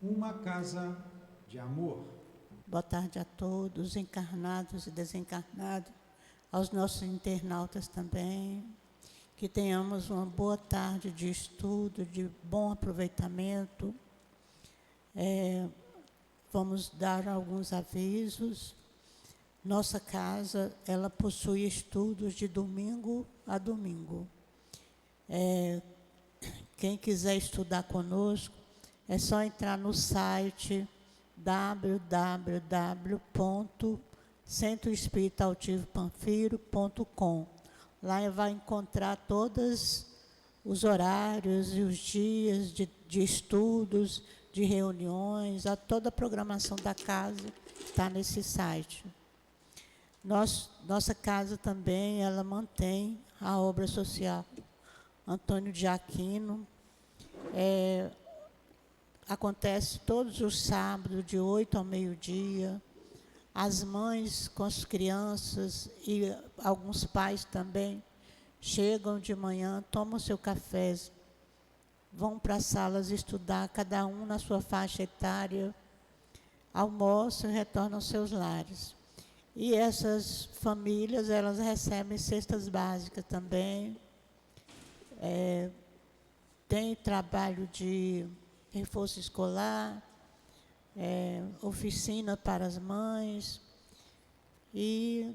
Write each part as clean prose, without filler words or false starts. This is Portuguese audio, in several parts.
Uma casa de amor. Boa tarde a todos, encarnados e desencarnados, aos nossos internautas também. Que tenhamos uma boa tarde de estudo, de bom aproveitamento. Vamos dar alguns avisos. Nossa casa, ela possui estudos de domingo a domingo. Quem quiser estudar conosco, é só entrar no site www.centroespiritautivopanfiro.com. Lá vai encontrar todos os horários e os dias de estudos, de reuniões, toda a programação da casa está nesse site. Nossa casa também, ela mantém a obra social Antônio de Aquino. Acontece todos os sábados, de 8 ao meio-dia. As mães com as crianças e alguns pais também chegam de manhã, tomam seu café, vão para as salas estudar, cada um na sua faixa etária, almoçam e retornam aos seus lares. E essas famílias, elas recebem cestas básicas também. Tem trabalho de reforço escolar, oficina para as mães. E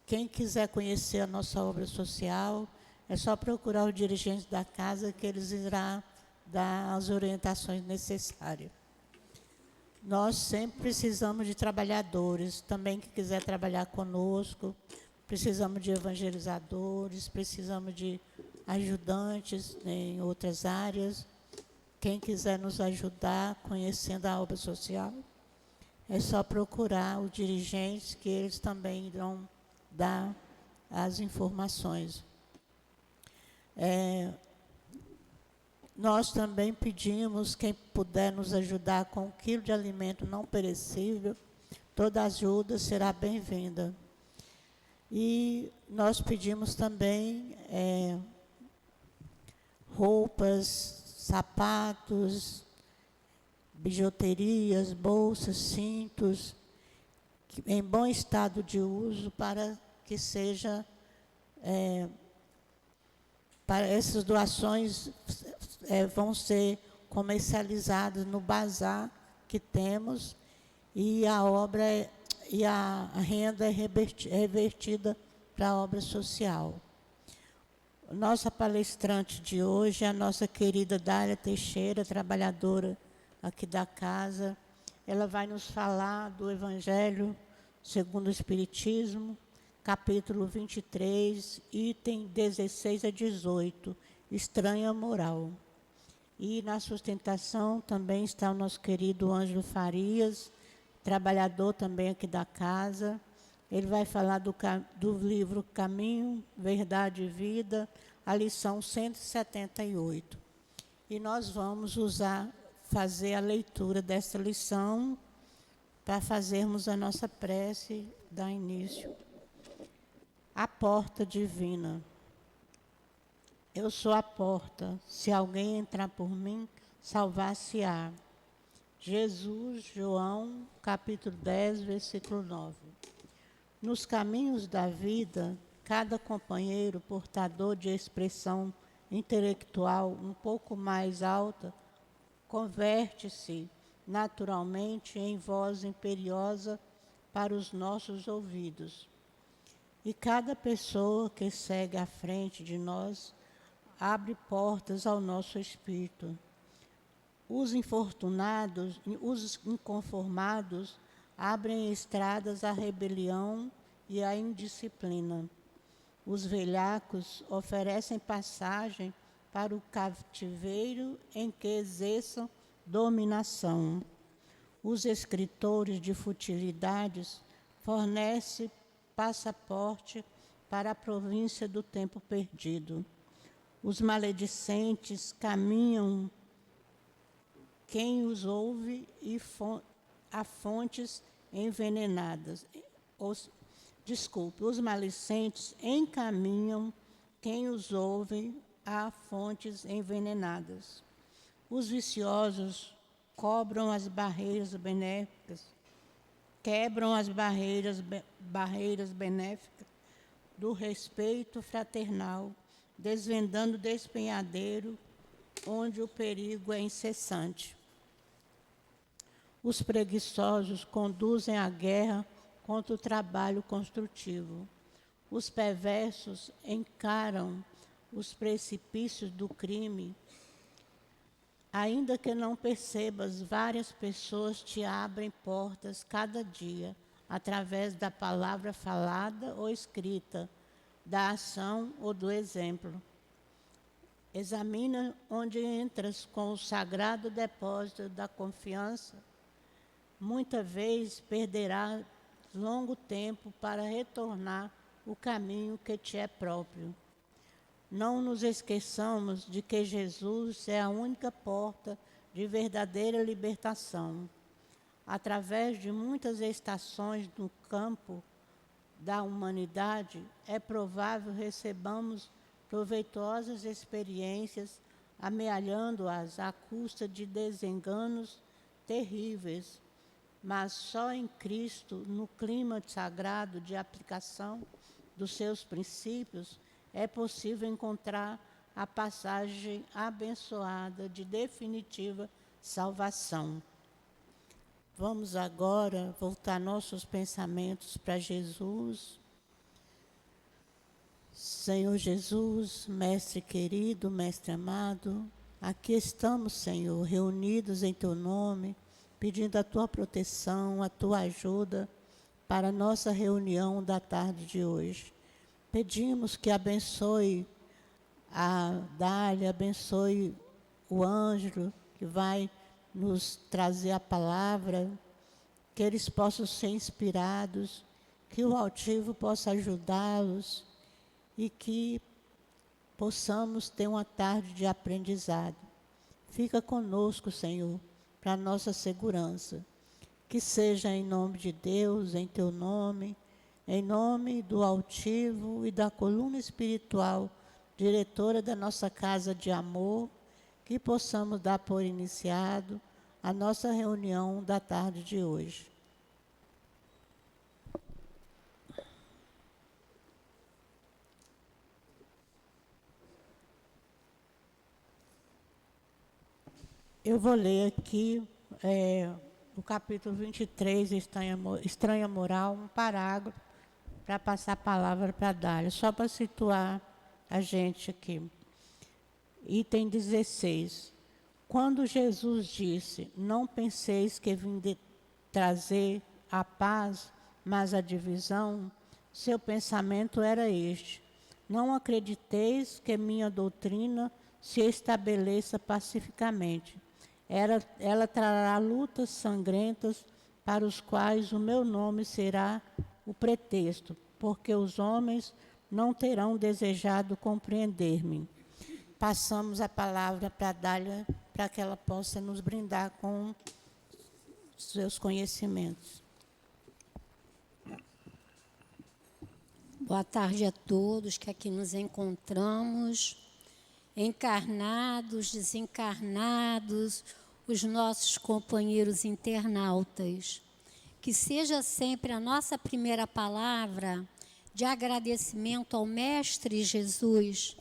quem quiser conhecer a nossa obra social, é só procurar os dirigentes da casa, que eles irão dar as orientações necessárias. Nós sempre precisamos de trabalhadores, também que quiser trabalhar conosco, precisamos de evangelizadores, precisamos de ajudantes em outras áreas. Quem quiser nos ajudar conhecendo a obra social, é só procurar os dirigentes, que eles também irão dar as informações. Nós também pedimos, quem puder nos ajudar com 1 quilo de alimento não perecível, toda ajuda será bem-vinda. E nós pedimos também roupas, sapatos, bijuterias, bolsas, cintos, em bom estado de uso, para que seja... para essas doações vão ser comercializadas no bazar que temos, e a obra e a renda é revertida para a obra social. Nossa palestrante de hoje é a nossa querida Dália Teixeira, trabalhadora aqui da casa. Ela vai nos falar do Evangelho segundo o Espiritismo, capítulo 23, item 16 a 18, estranha moral. E na sustentação também está o nosso querido Ângelo Farias, trabalhador também aqui da casa. Ele vai falar do livro Caminho, Verdade e Vida, a lição 178. E nós vamos fazer a leitura dessa lição para fazermos a nossa prece, dar início. A porta divina. Eu sou a porta, se alguém entrar por mim, salvar-se-á. Jesus, João, capítulo 10, versículo 9. Nos caminhos da vida, cada companheiro portador de expressão intelectual um pouco mais alta, converte-se naturalmente em voz imperiosa para os nossos ouvidos. E cada pessoa que segue à frente de nós abre portas ao nosso espírito. Os infortunados, os inconformados, abrem estradas à rebelião e à indisciplina. Os velhacos oferecem passagem para o cativeiro em que exerçam dominação. Os escritores de futilidades fornecem passaporte para a província do tempo perdido. Os maledicentes caminham quem os ouve e a fontes envenenadas. Os maledicentes encaminham quem os ouve a fontes envenenadas. Os viciosos cobram as barreiras benéficas, quebram as barreiras benéficas do respeito fraternal, desvendando o despenhadeiro onde o perigo é incessante. Os preguiçosos conduzem a guerra contra o trabalho construtivo. Os perversos encaram os precipícios do crime. Ainda que não percebas, várias pessoas te abrem portas cada dia, através da palavra falada ou escrita, da ação ou do exemplo. Examina onde entras com o sagrado depósito da confiança. Muita vez perderás longo tempo para retornar o caminho que te é próprio. Não nos esqueçamos de que Jesus é a única porta de verdadeira libertação. Através de muitas estações no campo da humanidade, é provável recebamos proveitosas experiências, amealhando-as à custa de desenganos terríveis. Mas só em Cristo, no clima sagrado de aplicação dos seus princípios, é possível encontrar a passagem abençoada de definitiva salvação. Vamos agora voltar nossos pensamentos para Jesus. Senhor Jesus, Mestre querido, Mestre amado, aqui estamos, Senhor, reunidos em Teu nome, pedindo a Tua proteção, a Tua ajuda para a nossa reunião da tarde de hoje. Pedimos que abençoe a Dália, abençoe o Ângelo, que vai nos trazer a palavra, que eles possam ser inspirados, que o altivo possa ajudá-los e que possamos ter uma tarde de aprendizado. Fica conosco, Senhor, para a nossa segurança. Que seja em nome de Deus, em Teu nome, em nome do altivo e da coluna espiritual, diretora da nossa casa de amor, que possamos dar por iniciado a nossa reunião da tarde de hoje. Eu vou ler aqui o capítulo 23, Estranha Moral, um parágrafo, para passar a palavra para a Dália, só para situar a gente aqui. Item 16. Quando Jesus disse, não penseis que vim trazer a paz, mas a divisão, seu pensamento era este: não acrediteis que minha doutrina se estabeleça pacificamente. Ela trará lutas sangrentas para os quais o meu nome será o pretexto, porque os homens não terão desejado compreender-me. Passamos a palavra para a Dália, para que ela possa nos brindar com seus conhecimentos. Boa tarde a todos que aqui nos encontramos, encarnados, desencarnados, os nossos companheiros internautas. Que seja sempre a nossa primeira palavra de agradecimento ao Mestre Jesus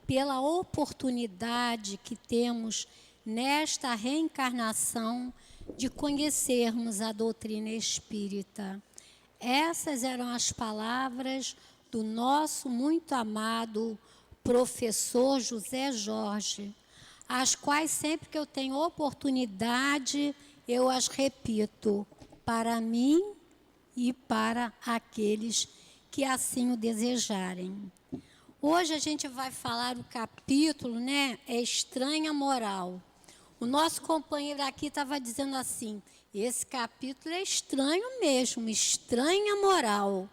pela oportunidade que temos nesta reencarnação de conhecermos a doutrina espírita. Essas eram as palavras do nosso muito amado professor José Jorge, as quais sempre que eu tenho oportunidade, eu as repito para mim e para aqueles que assim o desejarem. Hoje a gente vai falar o capítulo, é Estranha Moral. O nosso companheiro aqui estava dizendo assim, esse capítulo é estranho mesmo, estranha moral.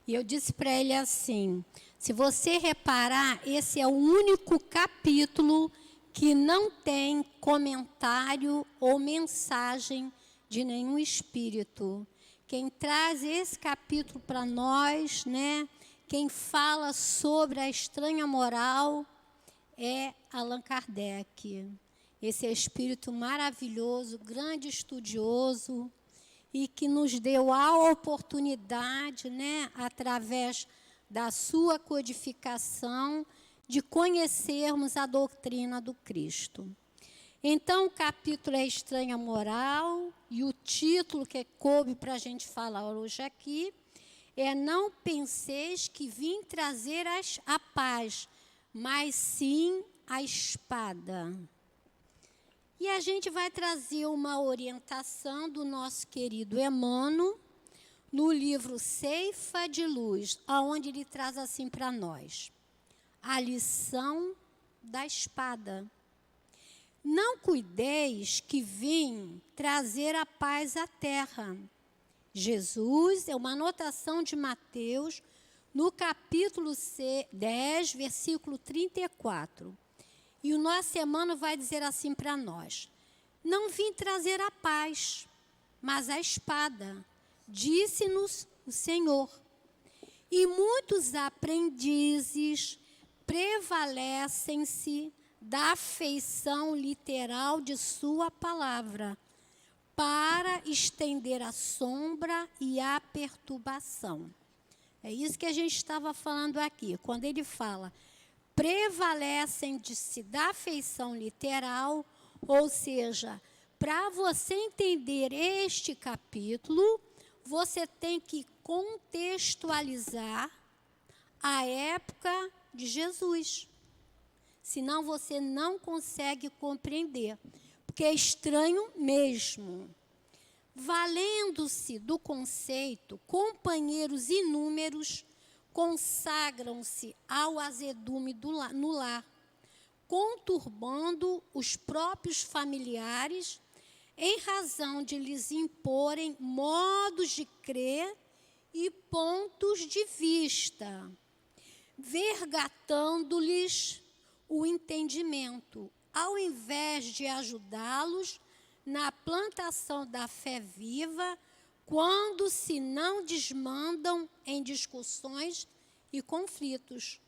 E eu disse para ele assim, se você reparar, esse é o único capítulo que não tem comentário ou mensagem de nenhum espírito. Quem traz esse capítulo para nós, quem fala sobre a estranha moral é Allan Kardec. esse Espírito maravilhoso, grande estudioso, e que nos deu a oportunidade, né, através da sua codificação, de conhecermos a doutrina do Cristo. Então, o capítulo é Estranha Moral, e o título que coube para a gente falar hoje aqui é Não penseis que vim trazer a paz, mas sim a espada. E a gente vai trazer uma orientação do nosso querido Emmanuel, no livro Ceifa de Luz, onde ele traz assim para nós: a lição da espada. Não cuideis que vim trazer a paz à terra. Jesus, é uma anotação de Mateus, no capítulo 10, versículo 34. E o nosso Emmanuel vai dizer assim para nós: não vim trazer a paz, mas a espada, disse-nos o Senhor. E muitos aprendizes prevalecem-se da afeição literal de sua palavra, para estender a sombra e a perturbação. É isso que a gente estava falando aqui, quando ele fala prevalecem-se da afeição literal, ou seja, para você entender este capítulo, você tem que contextualizar a época de Jesus. Senão você não consegue compreender, porque é estranho mesmo. Valendo-se do conceito, companheiros inúmeros consagram-se ao azedume no lar, conturbando os próprios familiares em razão de lhes imporem modos de crer e pontos de vista, vergatando-lhes o entendimento, ao invés de ajudá-los na plantação da fé viva, quando se não desmandam em discussões e conflitos,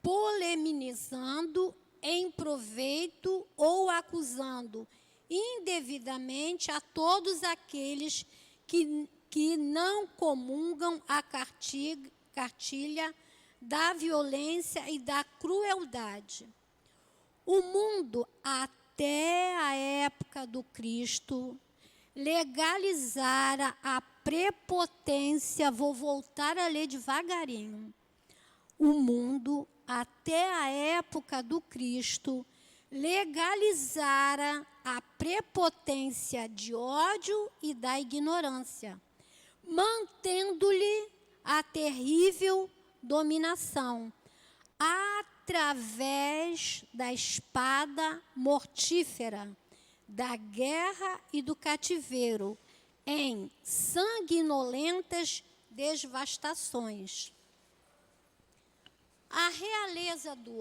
polemizando em proveito ou acusando indevidamente a todos aqueles que não comungam a cartilha da violência e da crueldade. O mundo, até a época do Cristo, legalizara a prepotência, vou voltar a ler devagarinho. O mundo, até a época do Cristo, legalizara a prepotência de ódio e da ignorância, mantendo-lhe a terrível dominação, através da espada mortífera, da guerra e do cativeiro, em sanguinolentas devastações. A realeza do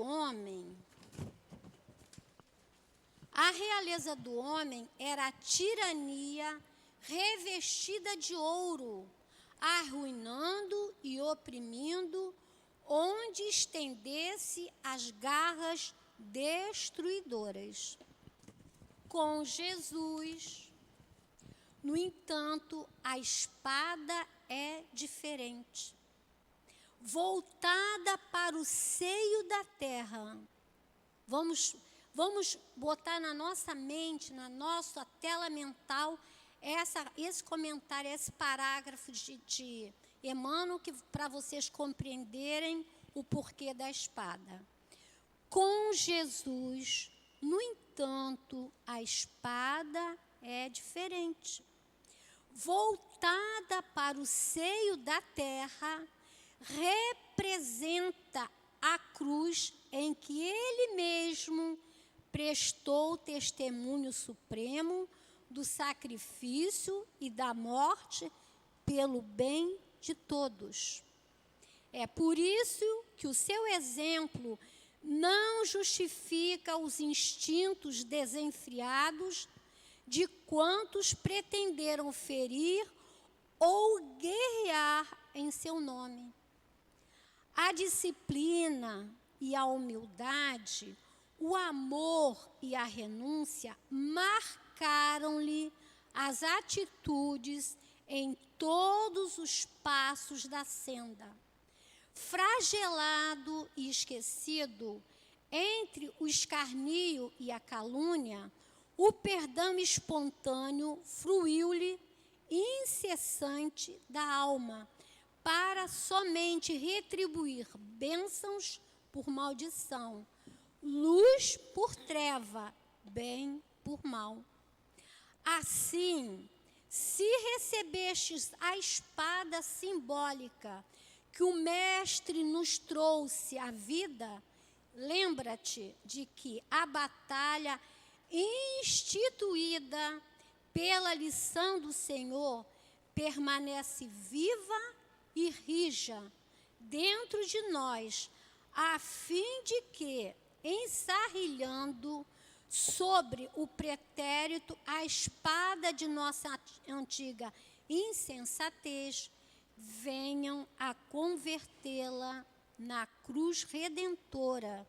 homem era a tirania revestida de ouro, arruinando e oprimindo, onde estendesse as garras destruidoras. Com Jesus, no entanto, a espada é diferente. Voltada para o seio da terra. Vamos botar na nossa mente, na nossa tela mental, esse comentário, esse parágrafo de Emmanuel, para vocês compreenderem o porquê da espada. Com Jesus, no entanto, a espada é diferente. Voltada para o seio da terra, representa a cruz em que ele mesmo prestou testemunho supremo do sacrifício e da morte pelo bem de todos. É por isso que o seu exemplo não justifica os instintos desenfreados de quantos pretenderam ferir ou guerrear em seu nome. A disciplina e a humildade O amor e a renúncia marcaram-lhe as atitudes em todos os passos da senda. Flagelado e esquecido, entre o escarnio e a calúnia, o perdão espontâneo fruiu-lhe incessante da alma, para somente retribuir bênçãos por maldição, luz por treva, bem por mal. Assim, se recebestes a espada simbólica que o Mestre nos trouxe à vida, lembra-te de que a batalha instituída pela lição do Senhor permanece viva e rija dentro de nós, a fim de que, ensarrilhando sobre o pretérito a espada de nossa antiga insensatez, venham a convertê-la na cruz redentora,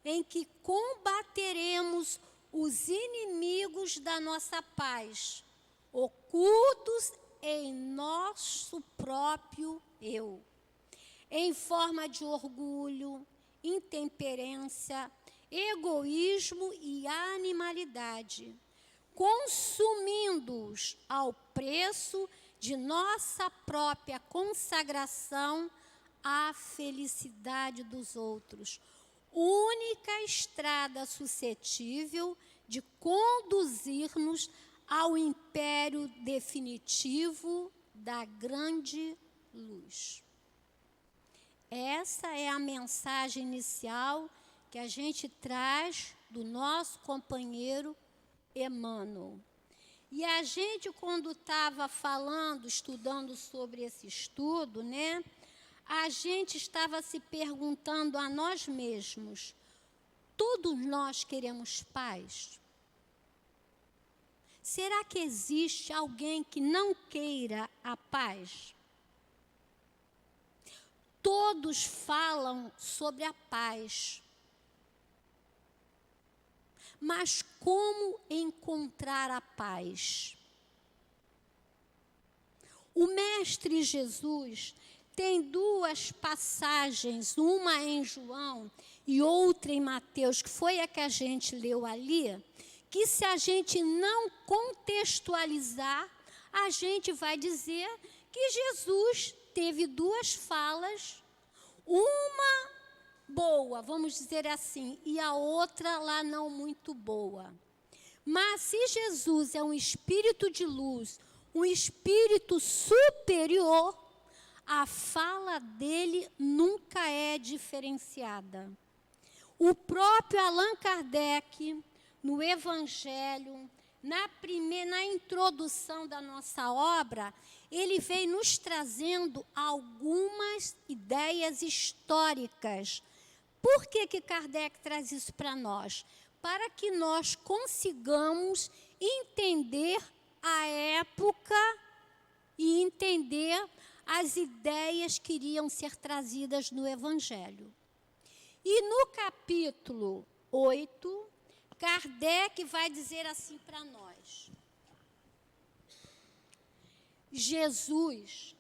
em que combateremos os inimigos da nossa paz, ocultos em nosso próprio eu, em forma de orgulho, intemperância, egoísmo e animalidade, consumindo-os ao preço de nossa própria consagração à felicidade dos outros, única estrada suscetível de conduzir-nos ao império definitivo da grande luz. Essa é a mensagem inicial que a gente traz do nosso companheiro Emmanuel. E a gente, quando estava falando, estudando sobre esse estudo, né, a gente estava se perguntando a nós mesmos: todos nós queremos paz? Será que existe alguém que não queira a paz? Todos falam sobre a paz. Mas como encontrar a paz? O Mestre Jesus tem duas passagens, uma em João e outra em Mateus, que foi a que a gente leu ali, que se a gente não contextualizar, a gente vai dizer que Jesus teve duas falas, uma boa, vamos dizer assim, e a outra lá não muito boa. Mas se Jesus é um espírito de luz, um espírito superior, a fala dele nunca é diferenciada. O próprio Allan Kardec, no Evangelho, na introdução da nossa obra, ele vem nos trazendo algumas ideias históricas. Por que Kardec traz isso para nós? Para que nós consigamos entender a época e entender as ideias que iriam ser trazidas no Evangelho. E no capítulo 8, Kardec vai dizer assim para nós: Jesus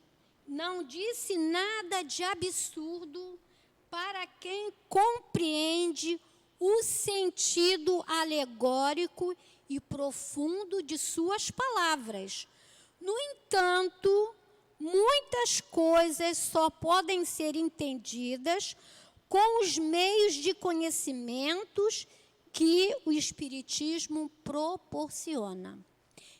não disse nada de absurdo para quem compreende o sentido alegórico e profundo de suas palavras. No entanto, muitas coisas só podem ser entendidas com os meios de conhecimentos que o Espiritismo proporciona.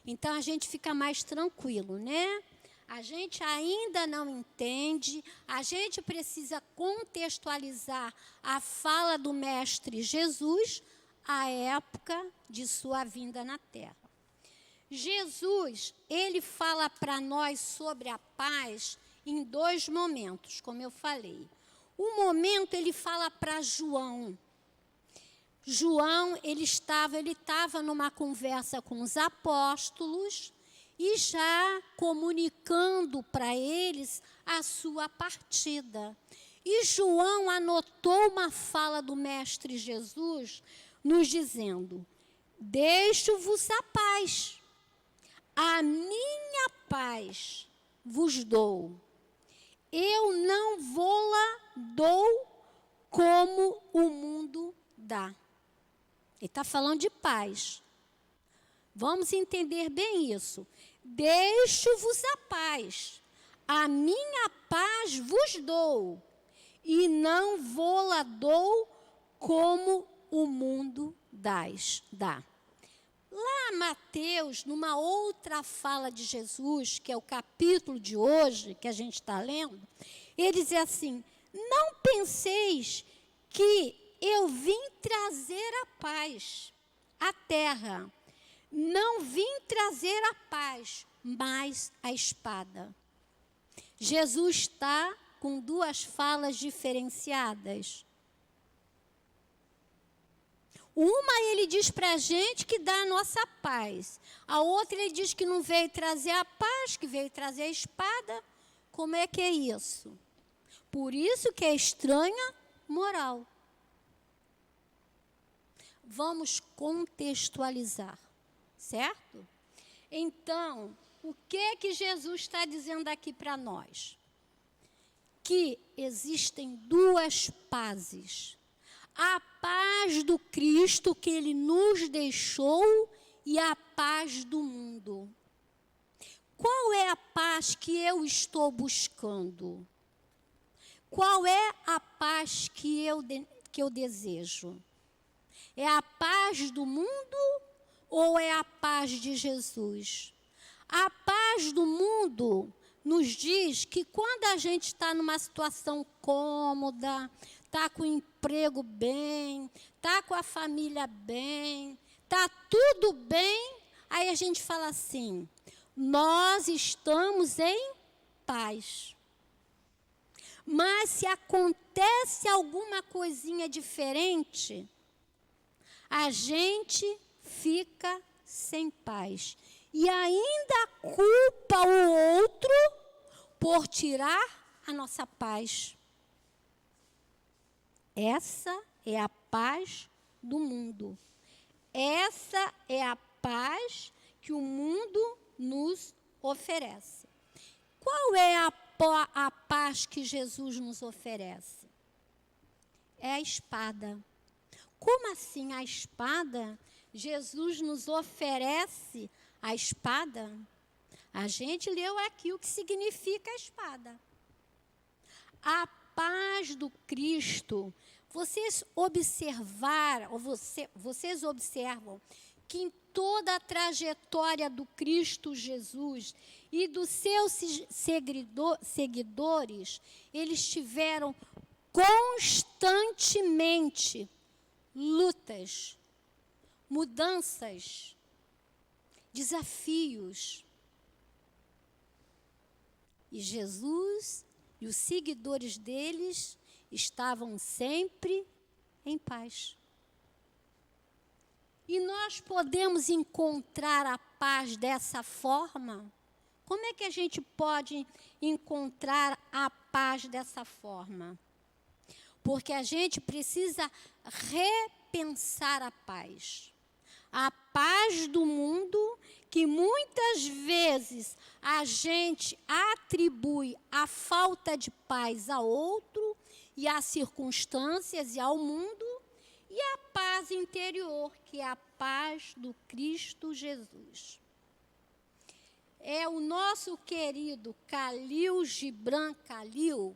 Então, a gente fica mais tranquilo, né? A gente ainda não entende, a gente precisa contextualizar a fala do Mestre Jesus à época de sua vinda na Terra. Jesus, ele fala para nós sobre a paz em dois momentos, como eu falei. Um momento ele fala para João. João, ele estava numa conversa com os apóstolos e já comunicando para eles a sua partida. E João anotou uma fala do Mestre Jesus nos dizendo: deixo-vos a paz, a minha paz vos dou. Eu não vou-la dou como o mundo dá. Ele está falando de paz. Vamos entender bem isso. Deixo-vos a paz, a minha paz vos dou, e não vou-la dou como o mundo dá. Lá Mateus, numa outra fala de Jesus, que é o capítulo de hoje, que a gente está lendo, ele diz assim: não penseis que eu vim trazer a paz à terra. Não vim trazer a paz, mas a espada. Jesus está com duas falas diferenciadas. Uma ele diz para a gente que dá a nossa paz. A outra ele diz que não veio trazer a paz, que veio trazer a espada. Como é que é isso? Por isso que é estranha moral. Vamos contextualizar, certo? Então, o que Jesus está dizendo aqui para nós? Que existem duas pazes. A paz do Cristo que Ele nos deixou e a paz do mundo. Qual é a paz que eu estou buscando? Qual é a paz que eu desejo? É a paz do mundo ou é a paz de Jesus? A paz do mundo nos diz que quando a gente está numa situação cômoda, está com o emprego bem, está com a família bem, está tudo bem, aí a gente fala assim: nós estamos em paz. Mas se acontece alguma coisinha diferente, a gente fica sem paz. E ainda culpa o outro por tirar a nossa paz. Essa é a paz do mundo. Essa é a paz que o mundo nos oferece. Qual é a paz que Jesus nos oferece? É a espada. Como assim a espada? Jesus nos oferece a espada? A gente leu aqui o que significa a espada. A paz do Cristo. Vocês observam que em toda a trajetória do Cristo Jesus e dos seus seguidores, eles tiveram constantemente lutas, mudanças, desafios. E Jesus e os seguidores deles estavam sempre em paz. E nós podemos encontrar a paz dessa forma? Como é que a gente pode encontrar a paz dessa forma? Porque a gente precisa repensar a paz. A paz do mundo, que muitas vezes a gente atribui a falta de paz a outro, e às circunstâncias e ao mundo, e a paz interior, que é a paz do Cristo Jesus. É o nosso querido Khalil Gibran Khalil,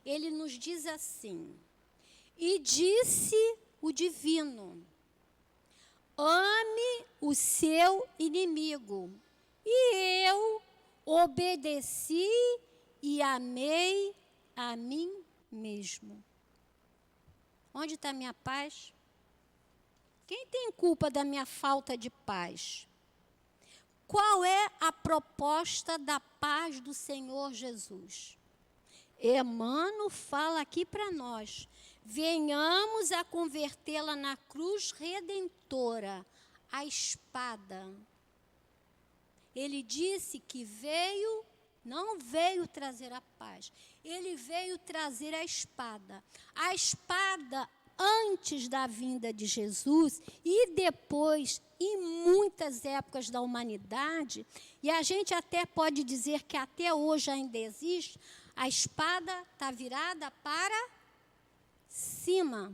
ele nos diz assim: e disse o divino, ame o seu inimigo. E eu obedeci e amei a mim mesmo. Onde está a minha paz? Quem tem culpa da minha falta de paz? Qual é a proposta da paz do Senhor Jesus? Emmanuel fala aqui para nós: venhamos a convertê-la na cruz redentora, a espada. Ele disse que não veio trazer a paz, ele veio trazer a espada. A espada antes da vinda de Jesus e depois, em muitas épocas da humanidade, e a gente até pode dizer que até hoje ainda existe, a espada está virada para cima.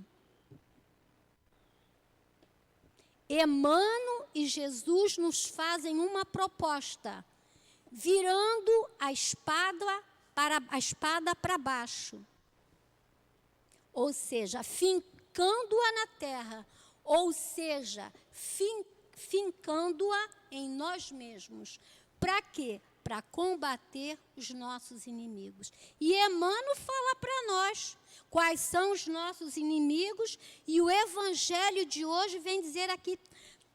Emmanuel e Jesus nos fazem uma proposta, virando a espada para baixo. Ou seja, fincando-a na terra, ou seja, fincando-a em nós mesmos. Para quê? Para combater os nossos inimigos. E Emmanuel fala para nós quais são os nossos inimigos, e o Evangelho de hoje vem dizer aqui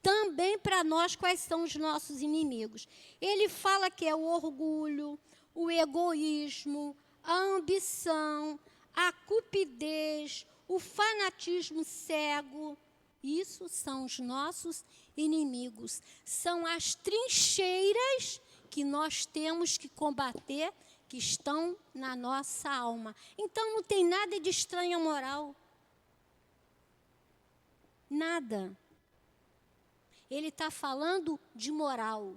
também para nós quais são os nossos inimigos. Ele fala que é o orgulho, o egoísmo, a ambição, a cupidez, o fanatismo cego. Isso são os nossos inimigos. São as trincheiras que nós temos que combater, que estão na nossa alma. Então, não tem nada de estranha moral. Nada. Ele está falando de moral.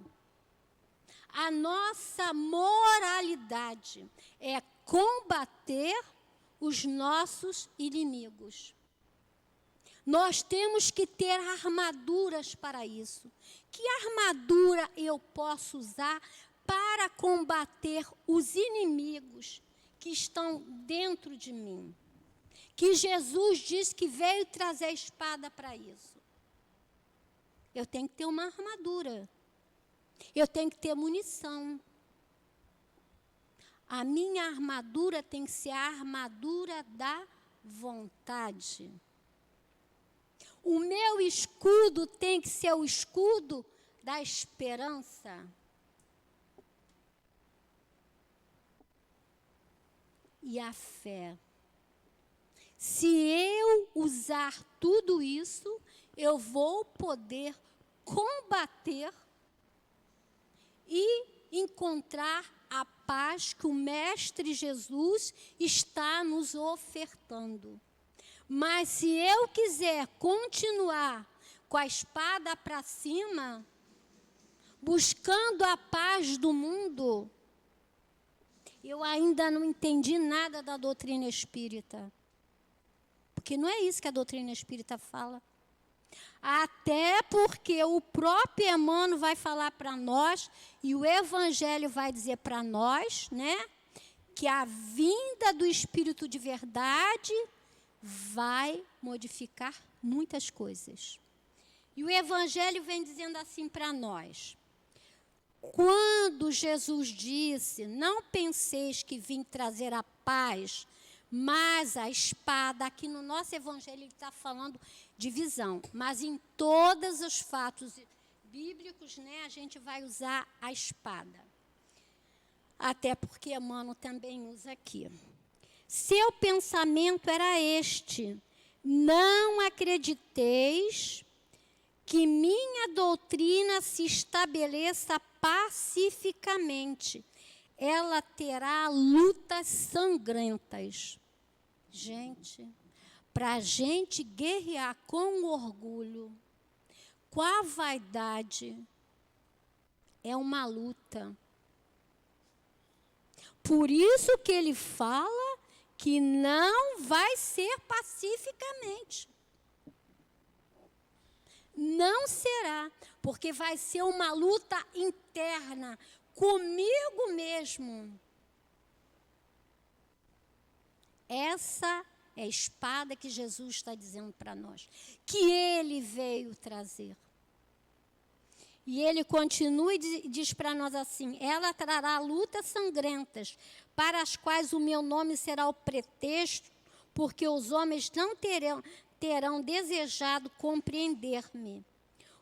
A nossa moralidade é combater os nossos inimigos. Nós temos que ter armaduras para isso. Que armadura eu posso usar para combater os inimigos que estão dentro de mim? Que Jesus disse que veio trazer a espada para isso. Eu tenho que ter uma armadura. Eu tenho que ter munição. A minha armadura tem que ser a armadura da vontade. O meu escudo tem que ser o escudo da esperança. E a fé. Se eu usar tudo isso, eu vou poder combater e encontrar a paz que o Mestre Jesus está nos ofertando. Mas se eu quiser continuar com a espada para cima, buscando a paz do mundo, eu ainda não entendi nada da doutrina espírita. Porque não é isso que a doutrina espírita fala. Até porque o próprio Emmanuel vai falar para nós, e o Evangelho vai dizer para nós, né, que a vinda do Espírito de verdade vai modificar muitas coisas. E o Evangelho vem dizendo assim para nós. Quando Jesus disse, não penseis que vim trazer a paz, mas a espada, aqui no nosso Evangelho ele está falando de visão, mas em todos os fatos bíblicos, né, a gente vai usar a espada. Até porque Emmanuel também usa aqui. Seu pensamento era este: não acrediteis que minha doutrina se estabeleça pacificamente. Ela terá lutas sangrentas. Gente, para a gente guerrear com o orgulho, com a vaidade, é uma luta. Por isso que ele fala que não vai ser pacificamente. Não será, porque vai ser uma luta interna, comigo mesmo. Essa é a espada que Jesus está dizendo para nós, que ele veio trazer. E ele continua e diz para nós assim: ela trará lutas sangrentas, para as quais o meu nome será o pretexto, porque os homens não terão desejado compreender-me.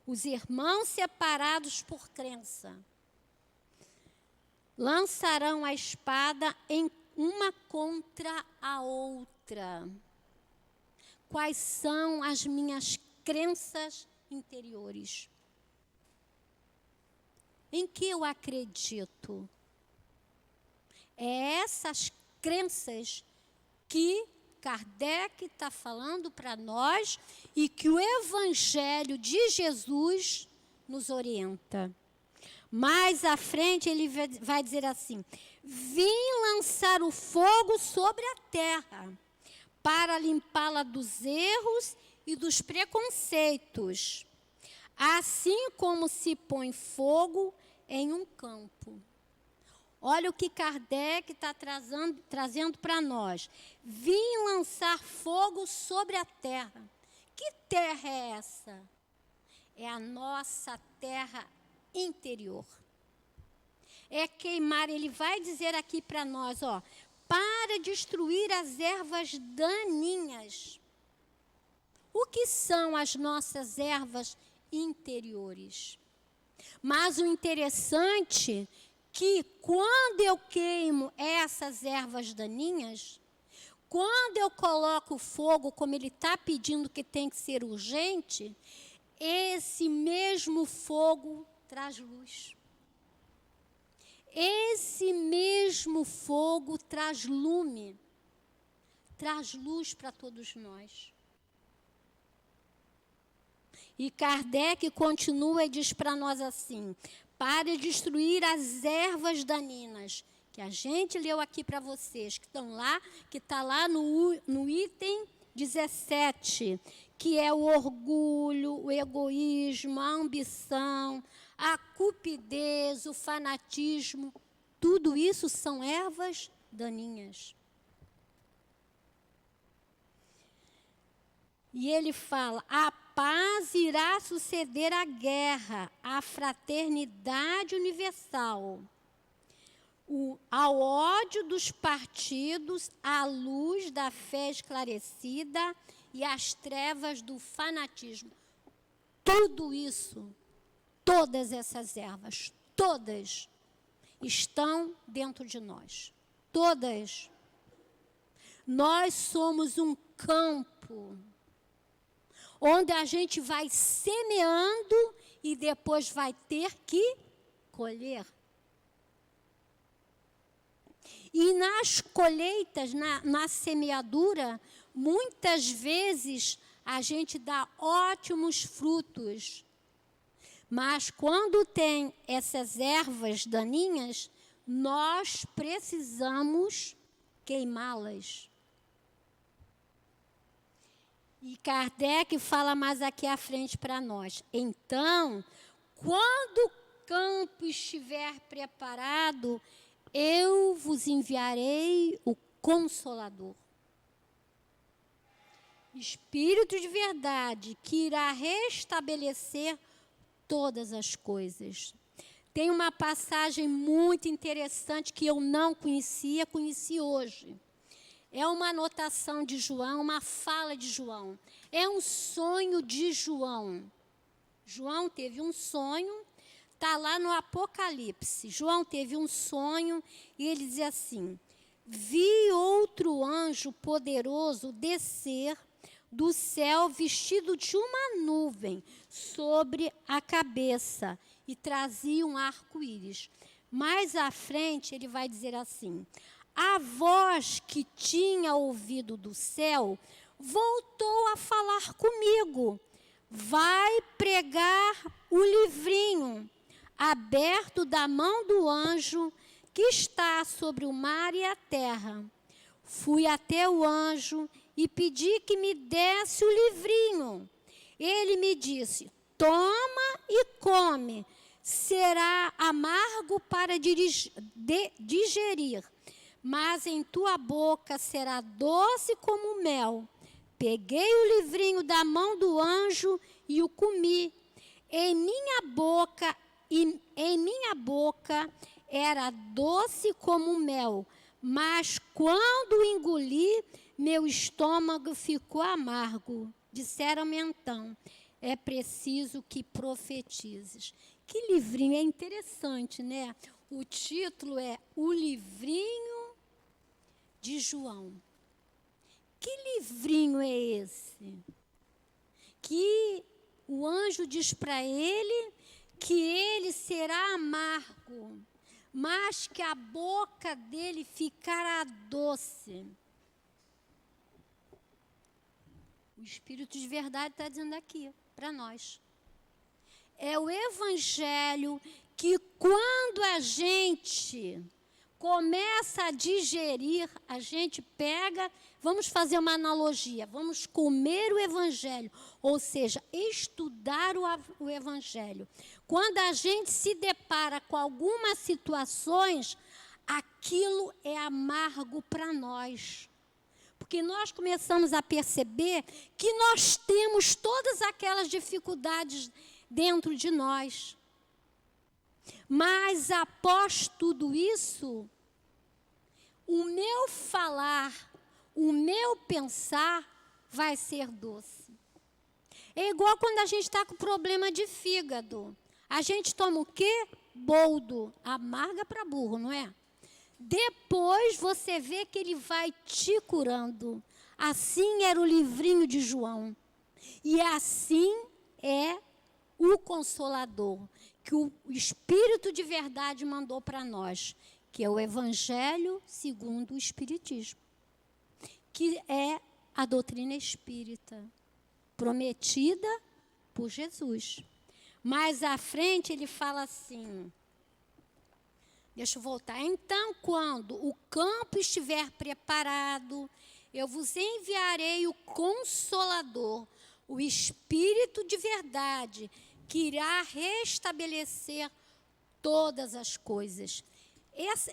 Os irmãos separados por crença lançarão a espada em uma contra a outra. Quais são as minhas crenças interiores? Em que eu acredito? É essas crenças que Kardec está falando para nós e que o Evangelho de Jesus nos orienta. Mais à frente ele vai dizer assim: vim lançar o fogo sobre a terra para limpá-la dos erros e dos preconceitos, assim como se põe fogo em um campo. Olha o que Kardec está trazendo para nós. Vim lançar fogo sobre a terra. Que terra é essa? É a nossa terra interior. É queimar, ele vai dizer aqui para nós, ó, para destruir as ervas daninhas. O que são as nossas ervas interiores? Mas o interessante é que quando eu queimo essas ervas daninhas, quando eu coloco fogo, como ele está pedindo que tem que ser urgente, esse mesmo fogo traz luz. Esse mesmo fogo traz lume, traz luz para todos nós. E Kardec continua e diz para nós assim: para destruir as ervas daninhas, que a gente leu aqui para vocês, que estão lá, que está lá no item 17, que é o orgulho, o egoísmo, a ambição, a cupidez, o fanatismo. Tudo isso são ervas daninhas. E ele fala: a paz irá suceder à guerra, à fraternidade universal, ao ódio dos partidos, à luz da fé esclarecida e às trevas do fanatismo. Tudo isso, todas essas ervas, todas estão dentro de nós. Todas. Nós somos um campo onde a gente vai semeando e depois vai ter que colher. E nas colheitas, na semeadura, muitas vezes a gente dá ótimos frutos. Mas quando tem essas ervas daninhas, nós precisamos queimá-las. E Kardec fala mais aqui à frente para nós. Então, quando o campo estiver preparado, eu vos enviarei o Consolador. Espírito de verdade, que irá restabelecer todas as coisas. Tem uma passagem muito interessante que eu não conhecia, conheci hoje. É uma anotação de João, uma fala de João. É um sonho de João. João teve um sonho, está lá no Apocalipse. João teve um sonho e ele diz assim: vi outro anjo poderoso descer do céu vestido de uma nuvem sobre a cabeça e trazia um arco-íris. Mais à frente ele vai dizer assim: a voz que tinha ouvido do céu voltou a falar comigo. Vai pregar o livrinho aberto da mão do anjo que está sobre o mar e a terra. Fui até o anjo e pedi que me desse o livrinho. Ele me disse: toma e come, será amargo para digerir, mas em tua boca será doce como mel. Peguei o livrinho da mão do anjo e o comi. Em minha boca era doce como mel, mas quando o engoli, meu estômago ficou amargo. Disseram-me então: é preciso que profetizes. Que livrinho, é interessante, né? O título é O Livrinho de João. Que livrinho é esse? Que o anjo diz para ele que ele será amargo, mas que a boca dele ficará doce. Espírito de verdade está dizendo aqui, para nós. É o Evangelho que, quando a gente começa a digerir, a gente pega, vamos fazer uma analogia, vamos comer o Evangelho, ou seja, estudar o Evangelho. Quando a gente se depara com algumas situações, aquilo é amargo para nós. Porque nós começamos a perceber que nós temos todas aquelas dificuldades dentro de nós. Mas após tudo isso, o meu falar, o meu pensar vai ser doce. É igual quando a gente está com problema de fígado. A gente toma o quê? Boldo, amarga para burro, não é? Depois você vê que ele vai te curando. Assim era o livrinho de João. E assim é o Consolador, que o Espírito de verdade mandou para nós, que é o Evangelho segundo o Espiritismo, que é a doutrina espírita, prometida por Jesus. Mais à frente ele fala assim, deixa eu voltar. Então, quando o campo estiver preparado, eu vos enviarei o Consolador, o Espírito de verdade, que irá restabelecer todas as coisas. Essa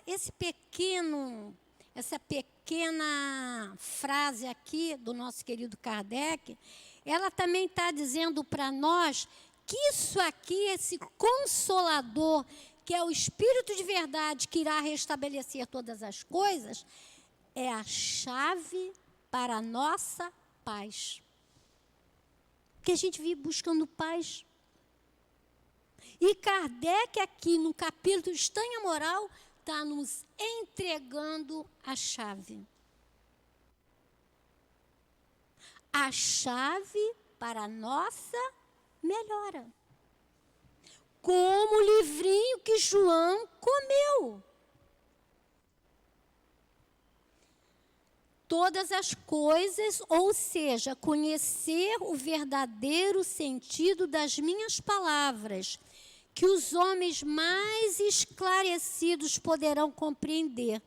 pequena frase aqui do nosso querido Kardec, ela também está dizendo para nós que isso aqui, esse Consolador, que é o Espírito de verdade que irá restabelecer todas as coisas, é a chave para a nossa paz. Porque a gente vive buscando paz. E Kardec aqui no capítulo Estanha Moral está nos entregando a chave. A chave para a nossa melhora. Como o livrinho que João comeu. Todas as coisas, ou seja, conhecer o verdadeiro sentido das minhas palavras, que os homens mais esclarecidos poderão compreender,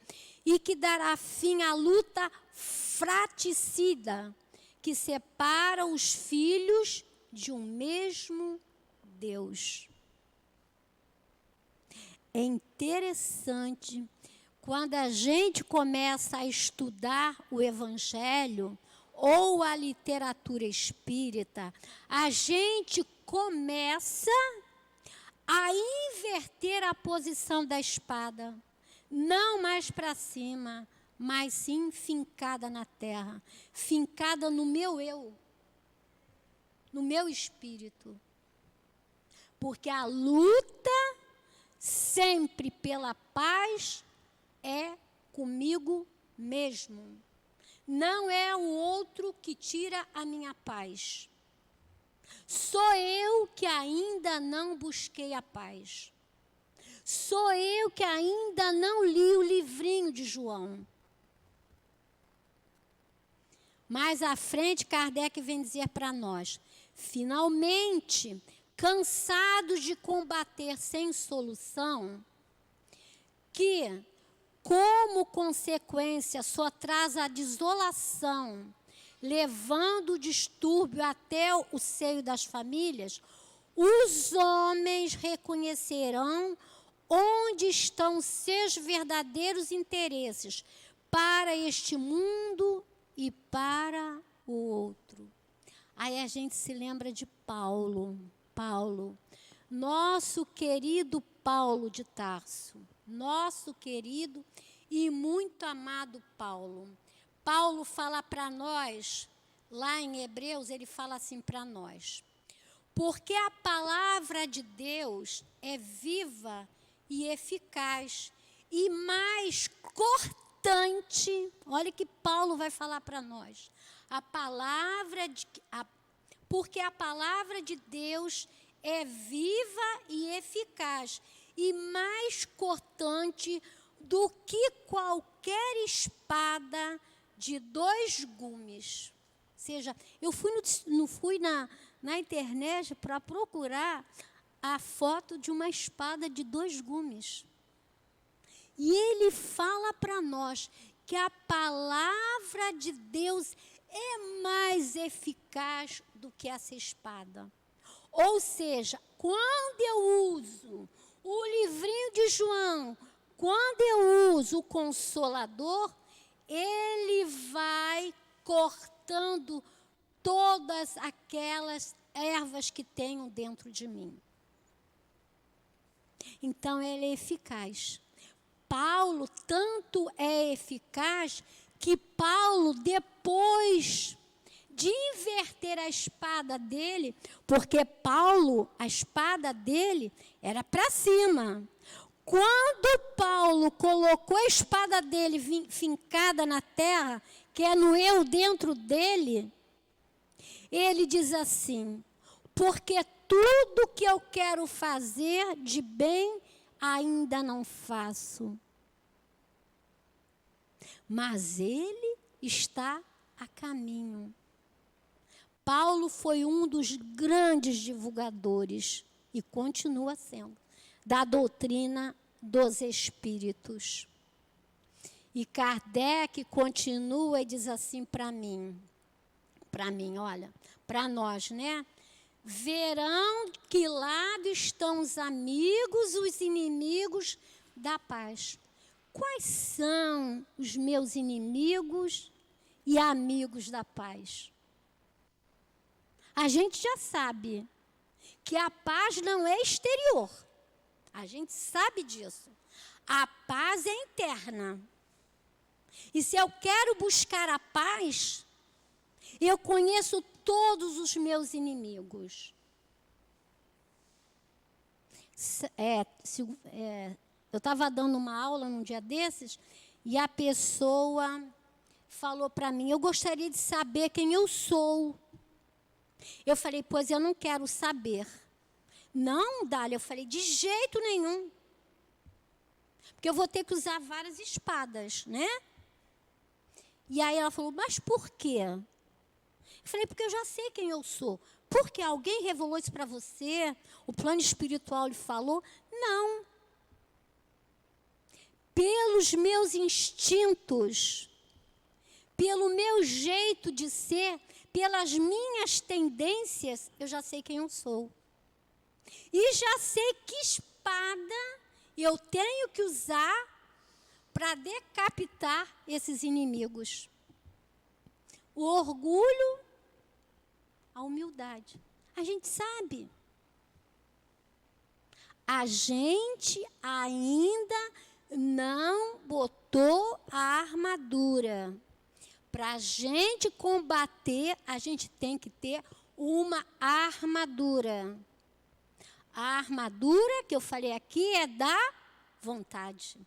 e que dará fim à luta fratricida, que separa os filhos de um mesmo Deus. É interessante, quando a gente começa a estudar o Evangelho ou a literatura espírita, a gente começa a inverter a posição da espada, não mais para cima, mas sim fincada na terra, fincada no meu eu, no meu espírito. Porque a luta sempre pela paz é comigo mesmo. Não é o outro que tira a minha paz. Sou eu que ainda não busquei a paz. Sou eu que ainda não li o livrinho de João. Mais à frente, Kardec vem dizer para nós, finalmente, cansados de combater sem solução, que, como consequência, só traz a desolação, levando o distúrbio até o seio das famílias, os homens reconhecerão onde estão seus verdadeiros interesses para este mundo e para o outro. Aí a gente se lembra de Paulo, nosso querido Paulo de Tarso, nosso querido e muito amado Paulo. Paulo fala para nós, lá em Hebreus, ele fala assim para nós, porque a palavra de Deus é viva e eficaz e mais cortante, olha que Paulo vai falar para nós, porque a palavra de Deus é viva e eficaz e mais cortante do que qualquer espada de 2 gumes. seja, eu fui na internet para procurar a foto de uma espada de 2 gumes. E ele fala para nós que a palavra de Deus é mais eficaz do que essa espada. Ou seja, quando eu uso o livrinho de João, quando eu uso o Consolador, ele vai cortando todas aquelas ervas que tenho dentro de mim. Então, ele é eficaz. Paulo tanto é eficaz que Paulo, depois de inverter a espada dele, porque Paulo, a espada dele era para cima. Quando Paulo colocou a espada dele fincada na terra, que é no eu dentro dele, ele diz assim: porque tudo que eu quero fazer de bem, ainda não faço. Mas ele está a caminho. Paulo foi um dos grandes divulgadores, e continua sendo, da doutrina dos espíritos. E Kardec continua e diz assim para mim, olha, para nós, né? Verão que lado estão os amigos, os inimigos da paz. Quais são os meus inimigos e amigos da paz? A gente já sabe que a paz não é exterior. A gente sabe disso. A paz é interna. E se eu quero buscar a paz, eu conheço todos os meus inimigos. Eu estava dando uma aula num dia desses e a pessoa falou para mim: eu gostaria de saber quem eu sou. Eu falei: pois eu não quero saber. Não, Dália, eu falei: de jeito nenhum. Porque eu vou ter que usar várias espadas, né? E aí ela falou: mas por quê? Eu falei: porque eu já sei quem eu sou. Porque alguém revelou isso para você? O plano espiritual lhe falou? Não. Pelos meus instintos, pelo meu jeito de ser, pelas minhas tendências, eu já sei quem eu sou. E já sei que espada eu tenho que usar para decapitar esses inimigos. O orgulho, a humildade. A gente sabe. A gente ainda não botou a armadura. Para a gente combater, a gente tem que ter uma armadura. A armadura que eu falei aqui é da vontade.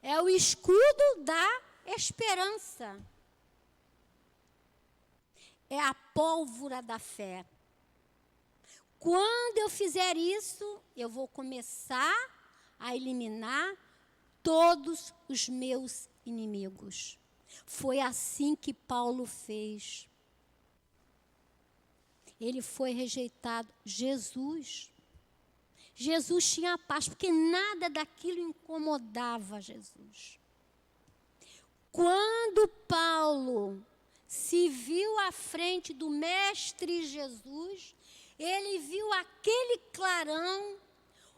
É o escudo da esperança. É a pólvora da fé. Quando eu fizer isso, eu vou começar a eliminar todos os meus inimigos. Foi assim que Paulo fez. Ele foi rejeitado. Jesus tinha paz, porque nada daquilo incomodava Jesus. Quando Paulo se viu à frente do Mestre Jesus, ele viu aquele clarão,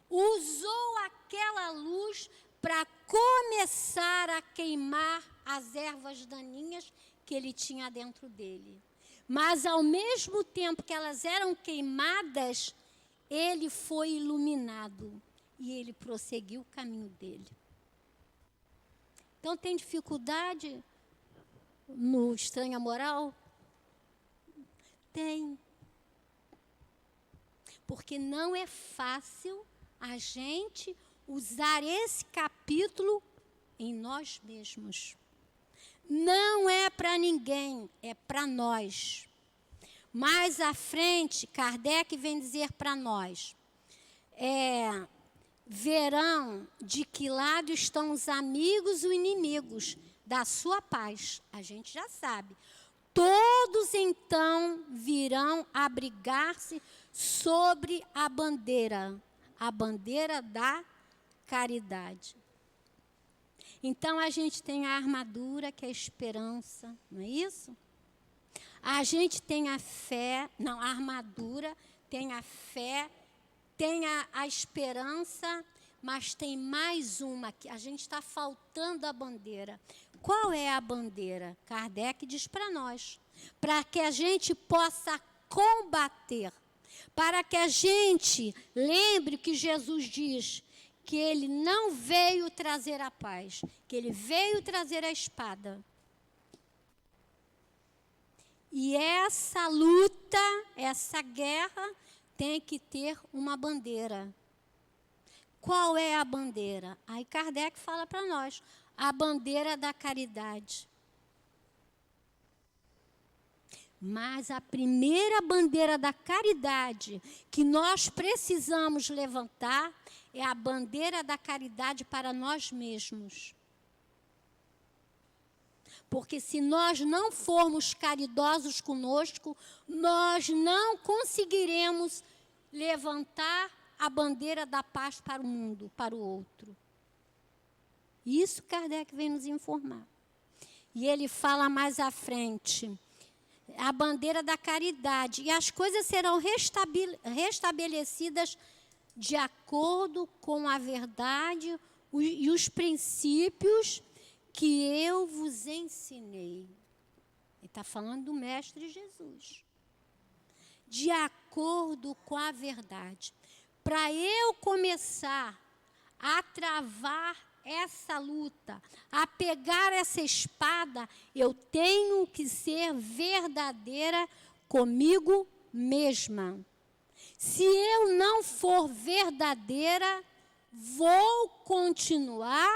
usou aquela luz para começar a queimar as ervas daninhas que ele tinha dentro dele. Mas, ao mesmo tempo que elas eram queimadas, ele foi iluminado e ele prosseguiu o caminho dele. Então, tem dificuldade no estranha moral? Tem. Porque não é fácil a gente usar esse capítulo em nós mesmos. Não é para ninguém, é para nós. Mais à frente, Kardec vem dizer para nós, verão de que lado estão os amigos e os inimigos da sua paz. A gente já sabe. Todos então virão abrigar-se sobre a bandeira da caridade. Então a gente tem a armadura, que é a esperança, não é isso? A gente tem a fé, não, a armadura, tem a fé, tem a esperança, mas tem mais uma, que a gente está faltando a bandeira. Qual é a bandeira? Kardec diz para nós, para que a gente possa combater, para que a gente lembre que Jesus diz que ele não veio trazer a paz, que ele veio trazer a espada. E essa luta, essa guerra, tem que ter uma bandeira. Qual é a bandeira? Aí Kardec fala para nós, a bandeira da caridade. Mas a primeira bandeira da caridade que nós precisamos levantar é a bandeira da caridade para nós mesmos. Porque se nós não formos caridosos conosco, nós não conseguiremos levantar a bandeira da paz para o mundo, para o outro. Isso Kardec vem nos informar. E ele fala mais à frente, a bandeira da caridade. E as coisas serão restabelecidas de acordo com a verdade e os princípios que eu vos ensinei. Ele está falando do Mestre Jesus. De acordo com a verdade. Para eu começar a travar essa luta, a pegar essa espada, eu tenho que ser verdadeira comigo mesma. Se eu não for verdadeira, vou continuar